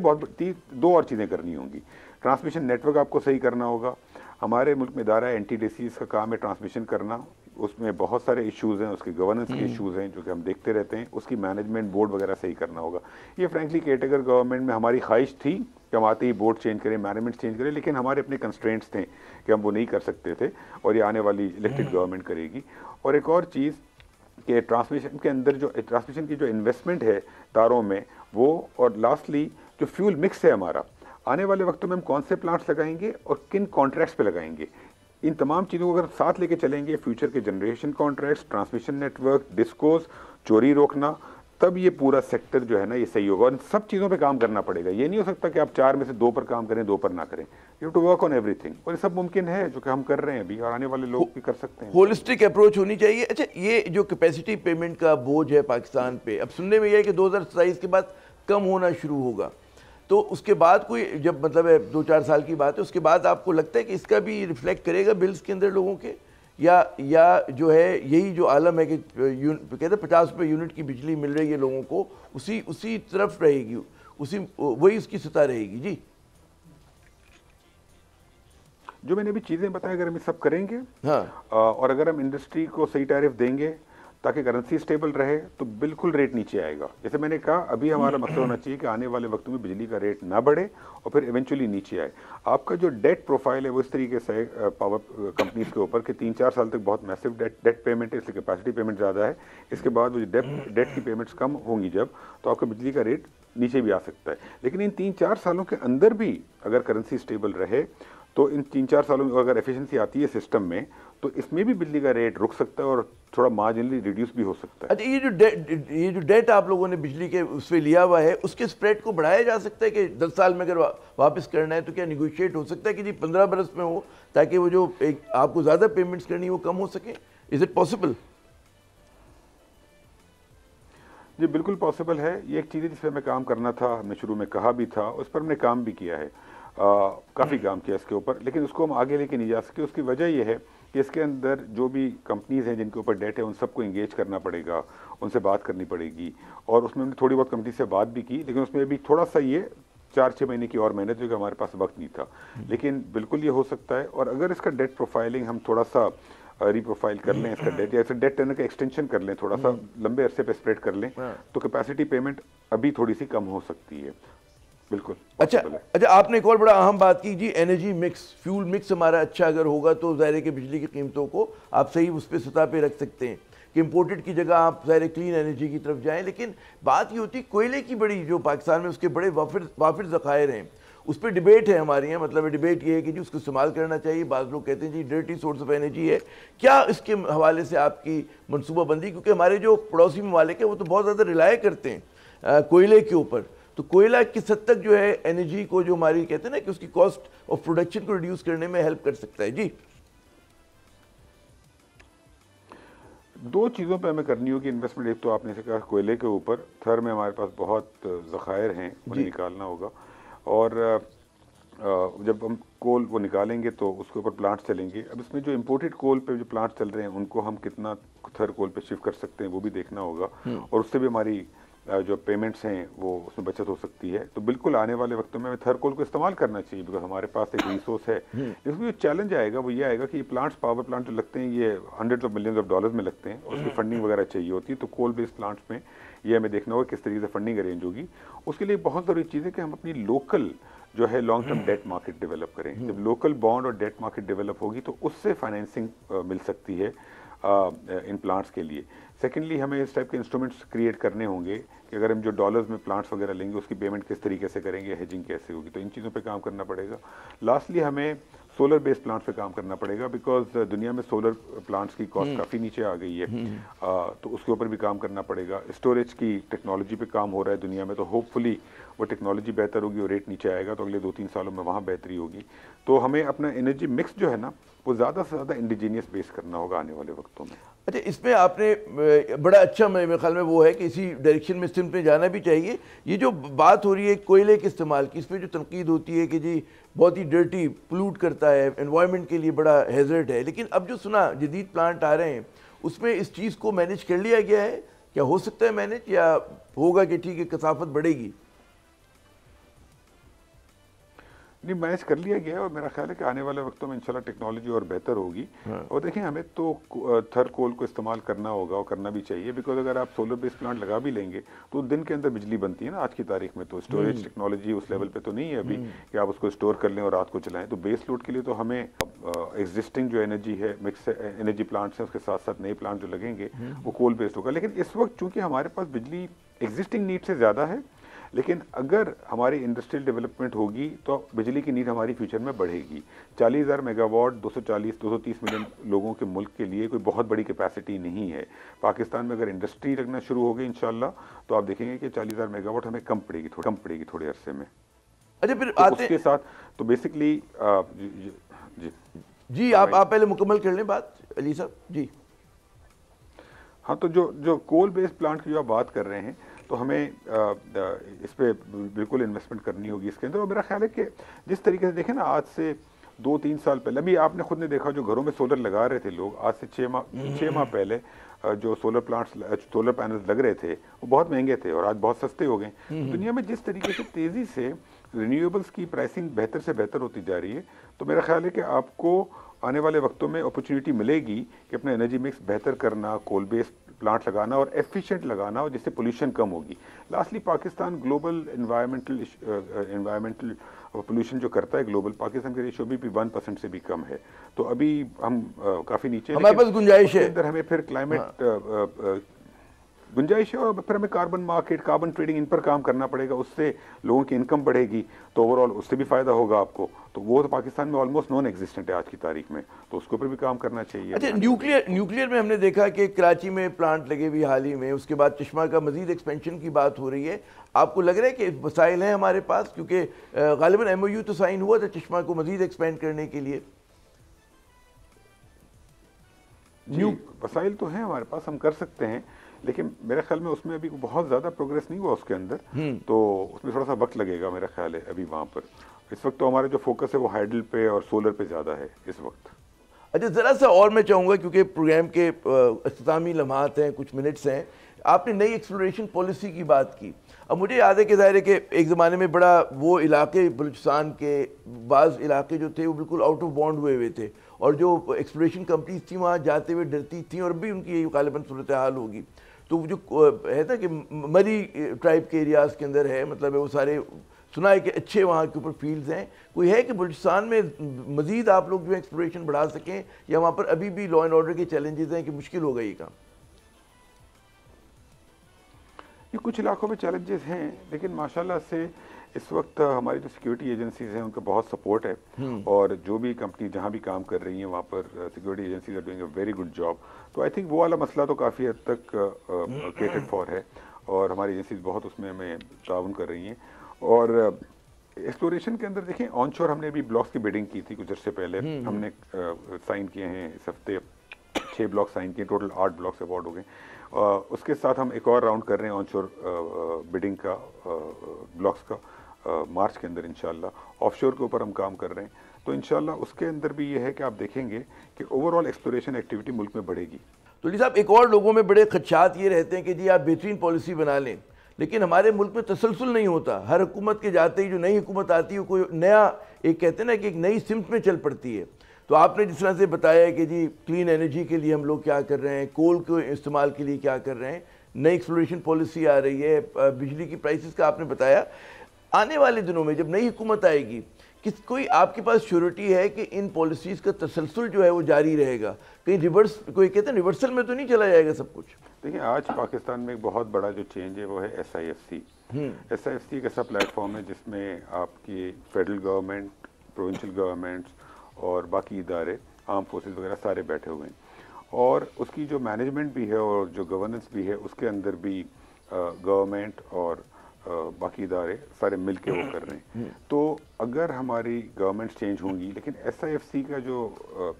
Speaker 3: दो और चीज़ें करनी होंगी। ट्रांसमिशन नेटवर्क आपको सही करना होगा। हमारे मुल्क में इदारा एनटीडीसी का काम है ट्रांसमिशन करना, उसमें बहुत सारे इश्यूज़ हैं, उसके गवर्नेंस के इश्यूज़ हैं जो कि हम देखते रहते हैं, उसकी मैनेजमेंट बोर्ड वगैरह सही करना होगा। ये फ्रैंकली केयरटेकर गवर्नमेंट में हमारी ख्वाहिश थी कि हम आते ही बोर्ड चेंज करें, मैनेजमेंट चेंज करें, लेकिन हमारे अपने कंस्ट्रेंट्स थे कि हम वो नहीं कर सकते थे, और ये आने वाली इलेक्टेड गवर्नमेंट करेगी। और एक और चीज़ कि ट्रांसमिशन के अंदर जो ट्रांसमिशन की जो इन्वेस्टमेंट है तारों में वो, और लास्टली जो फ्यूल मिक्स है हमारा, आने वाले वक्तों में हम कौन से प्लांट्स लगाएंगे और किन कॉन्ट्रैक्ट्स पे लगाएंगे, इन तमाम चीज़ों को अगर साथ लेके चलेंगे, फ्यूचर के generation contracts, transmission network, discourse, चोरी रोकना, तब ये पूरा सेक्टर जो है ना ये सही होगा। और इन सब चीज़ों पे काम करना पड़ेगा। ये नहीं हो सकता कि आप 4 में से 2 पर काम करें, 2 पर ना करें। You have to work on everything, और ये सब मुमकिन है जो कि हम कर रहे हैं अभी, और आने वाले लोग भी कर सकते हैं।
Speaker 2: होलिस्टिक अप्रोच होनी चाहिए। अच्छा, ये जो कैपेसिटी पेमेंट का बोझ है पाकिस्तान पे, अब सुनने में यह है कि 2027 के बाद कम होना शुरू होगा, तो उसके बाद कोई जब मतलब है 2-4 साल की बात है, उसके बाद आपको लगता है कि इसका भी रिफ्लेक्ट करेगा बिल्स के अंदर लोगों के, या जो है यही जो आलम है कि कहते हैं 50 रुपये यूनिट की बिजली मिल रही है लोगों को, उसी तरफ रहेगी, वही उसकी सतह रहेगी? जी,
Speaker 3: जो मैंने अभी चीज़ें बताई, अगर हम ये सब करेंगे,
Speaker 2: हाँ,
Speaker 3: और अगर हम इंडस्ट्री को सही टैरिफ देंगे ताकि करेंसी स्टेबल रहे, तो बिल्कुल रेट नीचे आएगा। जैसे मैंने कहा, अभी हमारा मकसद होना चाहिए कि आने वाले वक्त में बिजली का रेट ना बढ़े और फिर इवेंचुअली नीचे आए। आपका जो डेट प्रोफाइल है वो इस तरीके से पावर कंपनीज के ऊपर कि 3-4 साल तक बहुत मैसिव डेट पेमेंट है, इसलिए कैपेसिटी पेमेंट ज़्यादा है। इसके बाद वो डेट की पेमेंट्स कम होंगी जब, तो आपका बिजली का रेट नीचे भी आ सकता है। लेकिन इन 3-4 सालों के अंदर भी अगर करेंसी स्टेबल रहे, तो इन 3-4 सालों में अगर एफिशिएंसी आती है सिस्टम में, तो इसमें भी बिजली का रेट रुक सकता है और थोड़ा मार्जिनली रिड्यूस भी हो सकता है।
Speaker 2: अच्छा, ये जो डेट आप लोगों ने बिजली के उससे लिया हुआ है, उसके स्प्रेड को बढ़ाया जा सकता है कि 10 साल में अगर वापस करना है तो क्या निगोशिएट हो सकता है कि जी 15 बरस में हो, ताकि वो जो एक आपको ज़्यादा पेमेंट्स करनी है वो कम हो सके? Is it possible?
Speaker 3: जी बिल्कुल पॉसिबल है। ये एक चीज़ है जिस पर हमें काम करना था, हमने शुरू में कहा भी था, उस पर हमने काम भी किया है, काफ़ी काम किया इसके ऊपर, लेकिन उसको हम आगे लेके नहीं जा सके। उसकी वजह यह है कि इसके अंदर जो भी कंपनीज़ हैं जिनके ऊपर डेट है, उन सबको इंगेज करना पड़ेगा, उनसे बात करनी पड़ेगी, और उसमें हमने थोड़ी बहुत कंपनी से बात भी की, लेकिन उसमें भी थोड़ा सा ये 4-6 महीने की और मेहनत, जो कि हमारे पास वक्त नहीं था। लेकिन बिल्कुल ये हो सकता है, और अगर इसका डेट प्रोफाइलिंग हम थोड़ा सा रिप्रोफाइल कर लें, इसका डेट या फिर डेट टेनर का एक्सटेंशन कर लें, थोड़ा सा लंबे अरसे पे स्प्रेड कर लें, तो कैपेसिटी पेमेंट अभी थोड़ी सी कम हो सकती है। बिल्कुल।
Speaker 2: अच्छा, आपने एक और बड़ा अहम बात की जी, एनर्जी मिक्स, फ्यूल मिक्स हमारा अच्छा अगर होगा तो ज़ाहिर है कि बिजली की कीमतों को आप सही उस पर सतह पे रख सकते हैं कि इम्पोर्टेड की जगह आप ज़ाहिर क्लीन एनर्जी की तरफ जाएं। लेकिन बात ये होती है कोयले की, बड़ी जो पाकिस्तान में उसके बड़े वाफिर ज़खायर हैं, उस पर डिबेट है हमारे यहाँ। मतलब डिबेट ये है कि जी उसको इस्तेमाल करना चाहिए, बाज़ लोग कहते हैं जी डर्टी सोर्स ऑफ एनर्जी है। क्या इसके हवाले से आपकी मनसूबाबंदी, क्योंकि हमारे जो पड़ोसी ममालिक हैं वो तो बहुत ज़्यादा रिलाय करते हैं कोयले के ऊपर, तो कोयला किस हद तक जो है एनर्जी को, जो हमारी कहते हैं ना कि उसकी कॉस्ट ऑफ प्रोडक्शन को रिड्यूस करने में हेल्प कर सकता है? जी,
Speaker 3: 2 चीज़ों पे हमें करनी होगी इन्वेस्टमेंट। एक तो आपने से कहा कोयले के ऊपर, थर में हमारे पास बहुत ज़खायर हैं, उन्हें निकालना होगा, और जब हम कोल वो निकालेंगे तो उसके ऊपर प्लांट चलेंगे। अब इसमें जो इम्पोर्टेड कोल पे जो प्लांट चल रहे हैं उनको हम कितना थर कोल पे शिफ्ट कर सकते हैं वो भी देखना होगा, और उससे भी हमारी जो पेमेंट्स हैं वो उसमें बचत हो सकती है। तो बिल्कुल आने वाले वक्तों में हमें थर कोल को इस्तेमाल करना चाहिए, बिकॉज हमारे पास एक रिसोर्स है। इसमें जो चैलेंज आएगा वो ये आएगा कि ये प्लांट्स, पावर प्लांट जो लगते हैं, ये hundreds of millions of dollars में लगते हैं, और उसकी फंडिंग वगैरह चाहिए होती है। तो कोल बेस्ड प्लांट्स में ये हमें देखना होगा किस तरीके से फंडिंग अरेंज होगी। उसके लिए बहुत ज़रूरी चीज़ है कि हम अपनी लोकल जो है long term debt market develop करें। जब लोकल बॉन्ड और डेट मार्केट डेवलप होगी तो उससे फाइनेंसिंग मिल सकती है इन प्लांट्स के लिए। सेकेंडली हमें इस टाइप के इंस्ट्रूमेंट्स क्रिएट करने होंगे कि अगर हम जो डॉलर्स में प्लांट्स वगैरह लेंगे उसकी पेमेंट किस तरीके से करेंगे, हेजिंग कैसे होगी, तो इन चीज़ों पे काम करना पड़ेगा। लास्टली हमें सोलर बेस्ड प्लांट्स पे काम करना पड़ेगा, बिकॉज दुनिया में सोलर प्लांट्स की कॉस्ट काफ़ी नीचे आ गई है, तो उसके ऊपर भी काम करना पड़ेगा। स्टोरेज की टेक्नोलॉजी पे काम हो रहा है दुनिया में, तो होपफुली वो टेक्नोलॉजी बेहतर होगी और रेट नीचे आएगा, तो अगले 2-3 सालों में वहाँ बेहतरी होगी। तो हमें अपना एनर्जी मिक्स जो है ना वो ज़्यादा से ज़्यादा इंडिजीनियस बेस करना होगा आने वाले वक्तों में।
Speaker 2: अच्छा, इसमें आपने बड़ा अच्छा मेरे ख्याल में वो है कि इसी डायरेक्शन में सिम्त में जाना भी चाहिए। ये जो बात हो रही है कोयले के इस्तेमाल की, इस पर जो तनकीद होती है कि जी बहुत ही डर्टी, पोल्यूट करता है, एनवायरनमेंट के लिए बड़ा हैजर्ड है, लेकिन अब जो सुना जदीद प्लांट आ रहे हैं उसमें इस चीज़ को मैनेज कर लिया गया है, क्या हो सकता है मैनेज, या होगा कि ठीक है कसाफत बढ़ेगी?
Speaker 3: नहीं, मैनेज कर लिया गया है और मेरा ख्याल है कि आने वाले वक्तों में इंशाल्लाह टेक्नोलॉजी और बेहतर होगी। और देखें, हमें तो थर कोल को इस्तेमाल करना होगा और करना भी चाहिए, बिकॉज अगर आप सोलर बेस्ड प्लांट लगा भी लेंगे तो दिन के अंदर बिजली बनती है ना आज की तारीख में। तो स्टोरेज टेक्नोलॉजी उस लेवल पे तो नहीं है अभी कि आप उसको स्टोर कर लें और रात को चलाएं। तो बेस लोड के लिए तो हमें एग्जिस्टिंग जो एनर्जी है, मिक्स एनर्जी प्लांट्स हैं, उसके साथ साथ नए प्लांट जो लगेंगे वो कोल बेस्ड होगा। लेकिन इस वक्त चूंकि हमारे पास बिजली एग्जिस्टिंग नीड से ज़्यादा है, लेकिन अगर हमारी इंडस्ट्रियल डेवलपमेंट होगी तो बिजली की नीड हमारी फ्यूचर में बढ़ेगी। 40,000 मेगावाट 240-230 मिलियन लोगों के मुल्क के लिए कोई बहुत बड़ी कैपेसिटी नहीं है। पाकिस्तान में अगर इंडस्ट्री लगना शुरू हो गई इंशाल्लाह तो आप देखेंगे कि 40,000 मेगावाट हमें कम पड़ेगी थोड़े अरसे में।
Speaker 2: अच्छा, फिर
Speaker 3: तो उसके साथ तो बेसिकली
Speaker 2: जी आप पहले मुकम्मल कर लें बात अली साहब जी।
Speaker 3: हाँ, तो जो कोल बेस्ड प्लांट की जो आप बात कर रहे हैं तो हमें इस पर बिल्कुल इन्वेस्टमेंट करनी होगी इसके अंदर। और मेरा ख्याल है कि जिस तरीके से देखें ना, आज से 2-3 साल पहले, अभी आपने खुद ने देखा जो घरों में सोलर लगा रहे थे लोग, आज से 6 माह पहले जो सोलर पैनल्स लग रहे थे वो बहुत महंगे थे और आज बहुत सस्ते हो गए। दुनिया में जिस तरीके से तेज़ी से रिन्यूएबल्स की प्राइसिंग बेहतर से बेहतर होती जा रही है, तो मेरा ख्याल है कि आपको आने वाले वक्तों में अपॉर्चुनिटी मिलेगी कि अपना एनर्जी मिक्स बेहतर करना, कोल बेस्ड प्लांट लगाना और एफिशिएंट लगाना, और जिससे पोल्यूशन कम होगी। Lastly Pakistan global environmental pollution जो करता है ग्लोबल, पाकिस्तान का रेशियो भी 1% से भी कम है। तो अभी हम काफ़ी नीचे,
Speaker 2: हमारे पास गुंजाइश है,
Speaker 3: अंदर हमें फिर क्लाइमेट गुंजाइश है, और फिर हमें कार्बन मार्केट, कार्बन ट्रेडिंग, इन पर काम करना पड़ेगा। उससे लोगों की इनकम बढ़ेगी तो ओवरऑल उससे भी फ़ायदा होगा आपको। तो वो तो पाकिस्तान में ऑलमोस्ट नॉन एग्जिस्टेंट है आज की तारीख में, तो उसके ऊपर भी काम करना चाहिए।
Speaker 2: अच्छा, न्यूक्लियर में हमने देखा कि कराची में प्लांट लगे भी हाल ही में, उसके बाद चश्मा का मजीद एक्सपेंशन की बात हो रही है। आपको लग रहा है कि वसाइल हैं हमारे पास, क्योंकि गालिबन MOU तो साइन हुआ था चश्मा को मजीद एक्सपेंड करने के लिए?
Speaker 3: वसाइल तो हैं हमारे पास, हम कर सकते हैं, लेकिन मेरे ख्याल में उसमें अभी बहुत ज़्यादा प्रोग्रेस नहीं हुआ उसके अंदर, तो उसमें थोड़ा सा वक्त लगेगा मेरा ख्याल है अभी वहाँ पर। इस वक्त तो हमारा जो फोकस है वो हाइडल पे और सोलर पे ज़्यादा है इस वक्त।
Speaker 2: अच्छा, ज़रा सा और मैं चाहूँगा, क्योंकि प्रोग्राम के अख्तामी लम्हात हैं, कुछ मिनट्स हैं, आपने नई एक्सप्लोरेशन पॉलिसी की बात की। अब मुझे याद है कि ज़ाहिर है कि एक ज़माने में बड़ा वो इलाके, बलूचिस्तान के बाज़ इलाके जो थे वो बिल्कुल आउट ऑफ बाउंड हुए हुए थे, और जो एक्सप्लोरेशन कंपनीज थी वहाँ जाते हुए डरती थी, और भी उनकी यही गालिबन सूरत हाल होगी। तो जो है ना कि मरी ट्राइब के एरियाज़ के अंदर है, मतलब वो सारे सुना है कि अच्छे वहाँ के ऊपर फील्ड्स हैं। कोई है कि बलूचिस्तान में मज़ीद आप लोग जो एक्सप्लोरेशन बढ़ा सकें, या वहाँ पर अभी भी लॉ एंड ऑर्डर के चैलेंजेस हैं कि मुश्किल हो गई काम?
Speaker 3: ये कुछ इलाकों में चैलेंजेस हैं, लेकिन माशाल्लाह से इस वक्त हमारी जो सिक्योरिटी एजेंसीज हैं उनका बहुत सपोर्ट है, और जो भी कंपनी जहाँ भी काम कर रही हैं वहाँ पर security agencies are doing a very good job. तो आई थिंक वो वाला मसला तो काफ़ी हद तक केटेड फॉर है, और हमारी एजेंसीज बहुत उसमें हमें ताउन कर रही हैं। और एक्सप्लोरेशन के अंदर देखें, ऑनशोर हमने अभी ब्लॉक्स की बिडिंग की थी कुछ अर्से पहले, हमने साइन किए हैं इस हफ्ते 6 ब्लॉक साइन किए, टोटल 8 ब्लॉक्स अवार्ड हो गए। उसके साथ हम एक और राउंड कर रहे हैं ऑनशोर बिडिंग का, ब्लॉक्स का, मार्च के अंदर इंशाल्लाह। ऑफशोर के ऊपर हम काम कर रहे हैं, तो इंशाल्लाह उसके अंदर भी ये है कि आप देखेंगे कि ओवरऑल एक्सप्लोरेशन एक्टिविटी मुल्क में बढ़ेगी।
Speaker 2: तो जी साहब, एक और लोगों में बड़े खदशात ये रहते हैं कि जी आप बेहतरीन पॉलिसी बना लें, लेकिन हमारे मुल्क में तसलसल नहीं होता। हर हुकूमत के जाते ही जो नई हुकूमत आती है कोई नया, एक कहते हैं ना कि एक नई सिमत में चल पड़ती है। तो आपने जिस तरह से बताया कि जी क्लीन एनर्जी के लिए हम लोग क्या कर रहे हैं, कोल के इस्तेमाल के लिए क्या कर रहे हैं, नई एक्सप्लोरेशन पॉलिसी आ रही है, बिजली की प्राइसेस का आपने बताया। आने वाले दिनों में जब नई हुकूमत आएगी, कोई आपके पास श्योरिटी है कि इन पॉलिसीज़ का तसलसल जो है वो जारी रहेगा? कहीं रिवर्स, कोई कहते हैं रिवर्सल में तो नहीं चला जाएगा सब कुछ?
Speaker 3: देखिए, आज पाकिस्तान में एक बहुत बड़ा जो चेंज है वो है SIFC। SIFC एक ऐसा प्लेटफॉर्म है जिसमें आपकी फेडरल गवर्नमेंट, प्रोविंशियल गवर्नमेंट्स और बाकी इदारे, आर्म फोर्सेस वगैरह सारे बैठे हुए हैं, और उसकी जो मैनेजमेंट भी है और जो गवर्नेंस भी है उसके अंदर भी गवर्नमेंट और बाकी इदारे सारे मिल के वो कर रहे हैं। तो अगर हमारी गवर्नमेंट चेंज होंगी, लेकिन SIFC का जो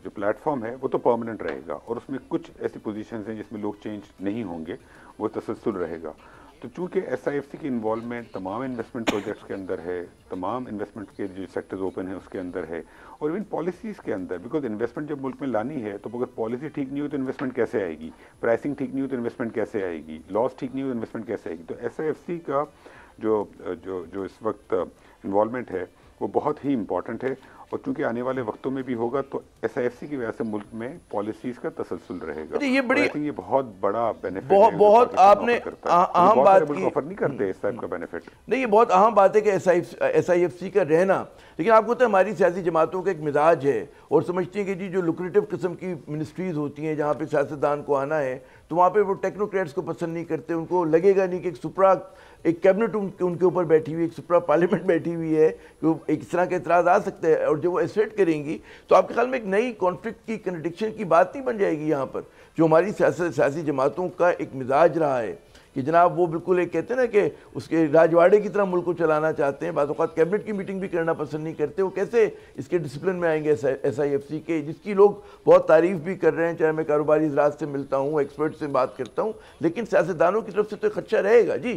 Speaker 3: प्लेटफॉर्म है वो तो परमानेंट रहेगा, और उसमें कुछ ऐसी पोजीशंस हैं जिसमें लोग चेंज नहीं होंगे, वो तसलसल रहेगा। तो चूंकि SIFC की इन्वॉल्वमेंट तमाम इन्वेस्टमेंट प्रोजेक्ट्स के अंदर है, तमाम इन्वेस्टमेंट के जो सेक्टर्स ओपन है उसके अंदर है, और इवन पॉलिसीज़ के अंदर, बिकॉज इन्वेस्टमेंट जब मुल्क में लानी है तो अगर पॉलिसी ठीक नहीं हो तो इन्वेस्टमेंट कैसे आएगी, प्राइसिंग ठीक नहीं हो तो इन्वेस्टमेंट कैसे आएगी, लॉस ठीक नहीं हो तो इन्वेस्टमेंट कैसे आएगी। तो SIFC का जो इस वक्त इन्वॉल्वमेंट है वो बहुत ही इम्पॉर्टेंट है, और चूंकि आने वाले वक्तों में भी होगा तो SIFC की वजह से मुल्क में पॉलिसीज का तसलसल रहेगा।
Speaker 2: ये बड़ी,
Speaker 3: ये बहुत बड़ा बेनिफिट
Speaker 2: है, बहुत आपने अहम बात की,
Speaker 3: ऑफर नहीं करते इस टाइप का बेनिफिट।
Speaker 2: नहीं, ये बहुत अहम बात है कि SIFC का रहना, लेकिन आपको तो हमारी सियासी जमातों का एक मिजाज है और समझती हैं कि जी जो लुक्रेटिव किस्म की मिनिस्ट्रीज़ होती हैं जहाँ पे सियासतदान को आना है तो वहाँ पे वो टेक्नोक्रेट्स को पसंद नहीं करते, उनको लगेगा नहीं कि एक कैबिनेट उनके ऊपर बैठी हुई, एक सुप्रा पार्लियामेंट बैठी हुई है, तो एक इस तरह के एतराज़ आ सकते हैं, और जब वो एसेट करेंगी तो आपके ख्याल में एक नई कॉन्फ्लिक्ट की, कंट्रडिक्शन की बात नहीं बन जाएगी यहाँ पर? जो हमारी सियासी जमातों का एक मिजाज रहा है कि जनाब वो बिल्कुल एक कहते हैं ना कि उसके राजवाड़े की तरह मुल्क को चलाना चाहते हैं, बात औक़ात कैबिनेट की मीटिंग भी करना पसंद नहीं करते, वो कैसे इसके डिसिप्लिन में आएंगे SIFC के, जिसकी लोग बहुत तारीफ़ भी कर रहे हैं, चाहे मैं कारोबारी इजलास से मिलता हूँ, एक्सपर्ट से बात करता हूँ, लेकिन सियासतदानों की तरफ से तो खदशा रहेगा। जी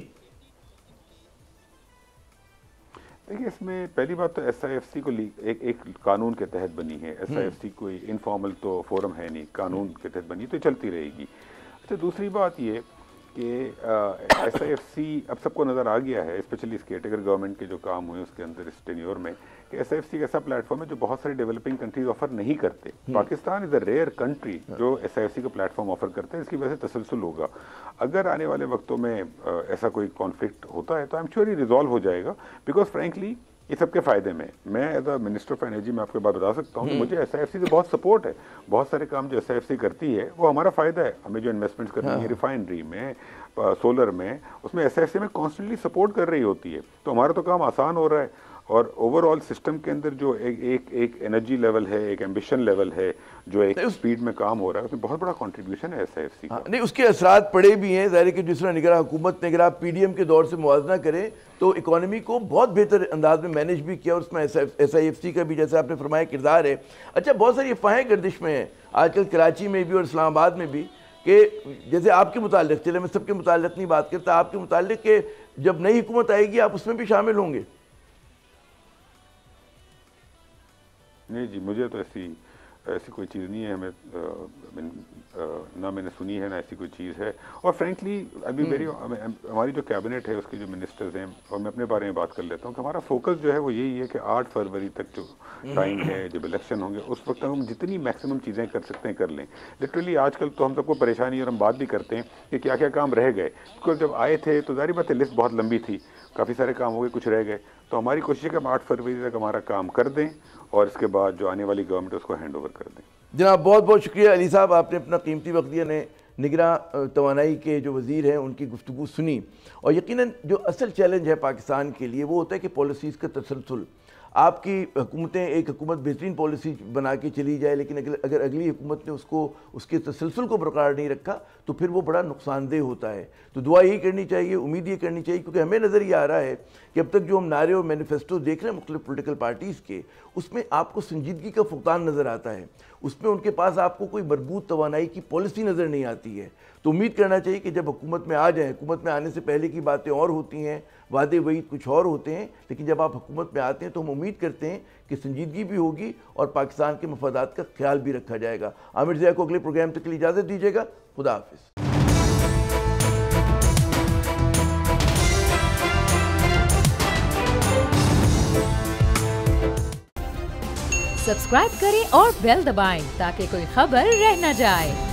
Speaker 3: देखिए, इसमें पहली बात तो SIFC को एक कानून के तहत बनी है। SIFC कोई इनफॉर्मल तो फोरम है नहीं, कानून के तहत बनी तो चलती रहेगी। अच्छा, दूसरी बात ये कि SIFC अब सबको नज़र आ गया है, स्पेशली इस कैटेगरी गवर्नमेंट के जो काम हुए उसके अंदर इस टेन्योर में, कि SIFC एक ऐसा प्लेटफॉर्म है जो बहुत सारे डेवलपिंग कंट्रीज ऑफर नहीं करते। Pakistan is a rare country जो SIFC का प्लेटफॉर्म ऑफर करते हैं, इसकी वजह से तसलसल होगा। अगर आने वाले वक्तों में ऐसा कोई कॉन्फ्लिक्ट होता है तो आई एम श्योर ये रिजॉल्व हो जाएगा, बिकॉज फ्रेंकली ये सबके फ़ायदे में। मैं as a minister of energy में आपको बात बता सकता हूँ कि मुझे SIFC से बहुत सपोर्ट है। बहुत सारे काम जो SIFC करती है वो हमारा फ़ायदा है। हमें जो इन्वेस्टमेंट्स करनी है रिफाइनरी में, सोलर में, उसमें SIFC में कॉन्स्टेंटली सपोर्ट कर रही होती है, तो हमारा तो काम आसान हो रहा है। और ओवरऑल सिस्टम के अंदर जो एक एनर्जी लेवल है, एक एम्बिशन लेवल है, जो एक स्पीड में काम हो रहा है, उसमें बहुत बड़ा कंट्रीब्यूशन है SIFC का।
Speaker 2: नहीं, उसके असरात पड़े भी हैं ज़ाहिर कि जिस तरह निगरान हुकूमत ने अगर आप PDM के दौर से मुआवजा करें तो इकॉनमी को बहुत बेहतर अंदाज में मैनेज भी किया, और उसमें SIFC का भी जैसे आपने फरमाया किरदार है। अच्छा, बहुत सारी अफवाहें गर्दिश में हैं आजकल कराची में भी और इस्लामाबाद में भी, कि जैसे आपके मुताल्लिक, चले मैं सबके मुताल्लिक नहीं बात करता, आपके मुताल्लिक के जब नई हुकूमत आएगी आप उसमें भी शामिल होंगे?
Speaker 3: नहीं जी, मुझे तो ऐसी कोई चीज़ नहीं है, हमें ना मैंने सुनी है ना ऐसी कोई चीज़ है। और फ्रेंकली अभी हमारी जो कैबिनेट है उसके जो मिनिस्टर्स हैं, और मैं अपने बारे में बात कर लेता हूँ कि हमारा फोकस जो है वो यही है कि 8 फरवरी तक जो टाइम है, जब इलेक्शन होंगे उस वक्त हम जितनी मैक्सिमम चीज़ें कर सकते हैं कर लें। लिटरली आजकल तो हम सबको परेशानी, और हम बात भी करते हैं कि क्या क्या काम रह गए, बिकॉज जब आए थे तो जाहिर बात है लिस्ट बहुत लंबी थी, काफ़ी सारे काम हो गए, कुछ रह गए। तो हमारी कोशिश है कि हम 8 फरवरी तक हमारा काम कर दें और इसके बाद जो आने वाली गवर्नमेंट है उसको हैंड ओवर कर दें।
Speaker 2: जनाब बहुत बहुत शुक्रिया अली साहब, आपने अपना कीमती वक्त दिया, ने निगरान तवानाई के जो वज़ीर हैं उनकी गुफ्तगू सुनी। और यकीनन जो असल चैलेंज है पाकिस्तान के लिए वो होता है कि पॉलिसीज़ का तसलसल। आपकी हुकूमतें एक हुकूमत बेहतरीन पॉलिसी बना के चली जाए, लेकिन अगर अगली हुकूमत ने उसके तसलसल को बरकरार नहीं रखा तो फिर वो बड़ा नुकसानदेह होता है। तो दुआ यही करनी चाहिए, उम्मीद ये करनी चाहिए, क्योंकि हमें नज़र ये आ रहा है कि अब तक जो हम नारे और मैनिफेस्टो देख रहे हैं मुख्तलिफ पोलिटिकल पार्टीज़ के, उसमें आपको संजीदगी का फुकदान नज़र आता है, उसमें उनके पास आपको कोई मरबूत तवानाई की पॉलिसी नज़र नहीं आती है। तो उम्मीद करना चाहिए कि जब हुकूमत में आ जाए, हुकूमत में आने से पहले की बातें और होती हैं, वादे वही कुछ और होते हैं, लेकिन जब आप हुकूमत में आते हैं तो हम उम्मीद करते हैं कि संजीदगी भी होगी और पाकिस्तान के मफादात का ख्याल भी रखा जाएगा। आमिर ज़िया को अगले प्रोग्राम तक के लिए इजाज़त दीजिएगा। खुदा हाफिज़।
Speaker 1: सब्सक्राइब करें और बेल दबाएं ताकि कोई खबर रह न जाए।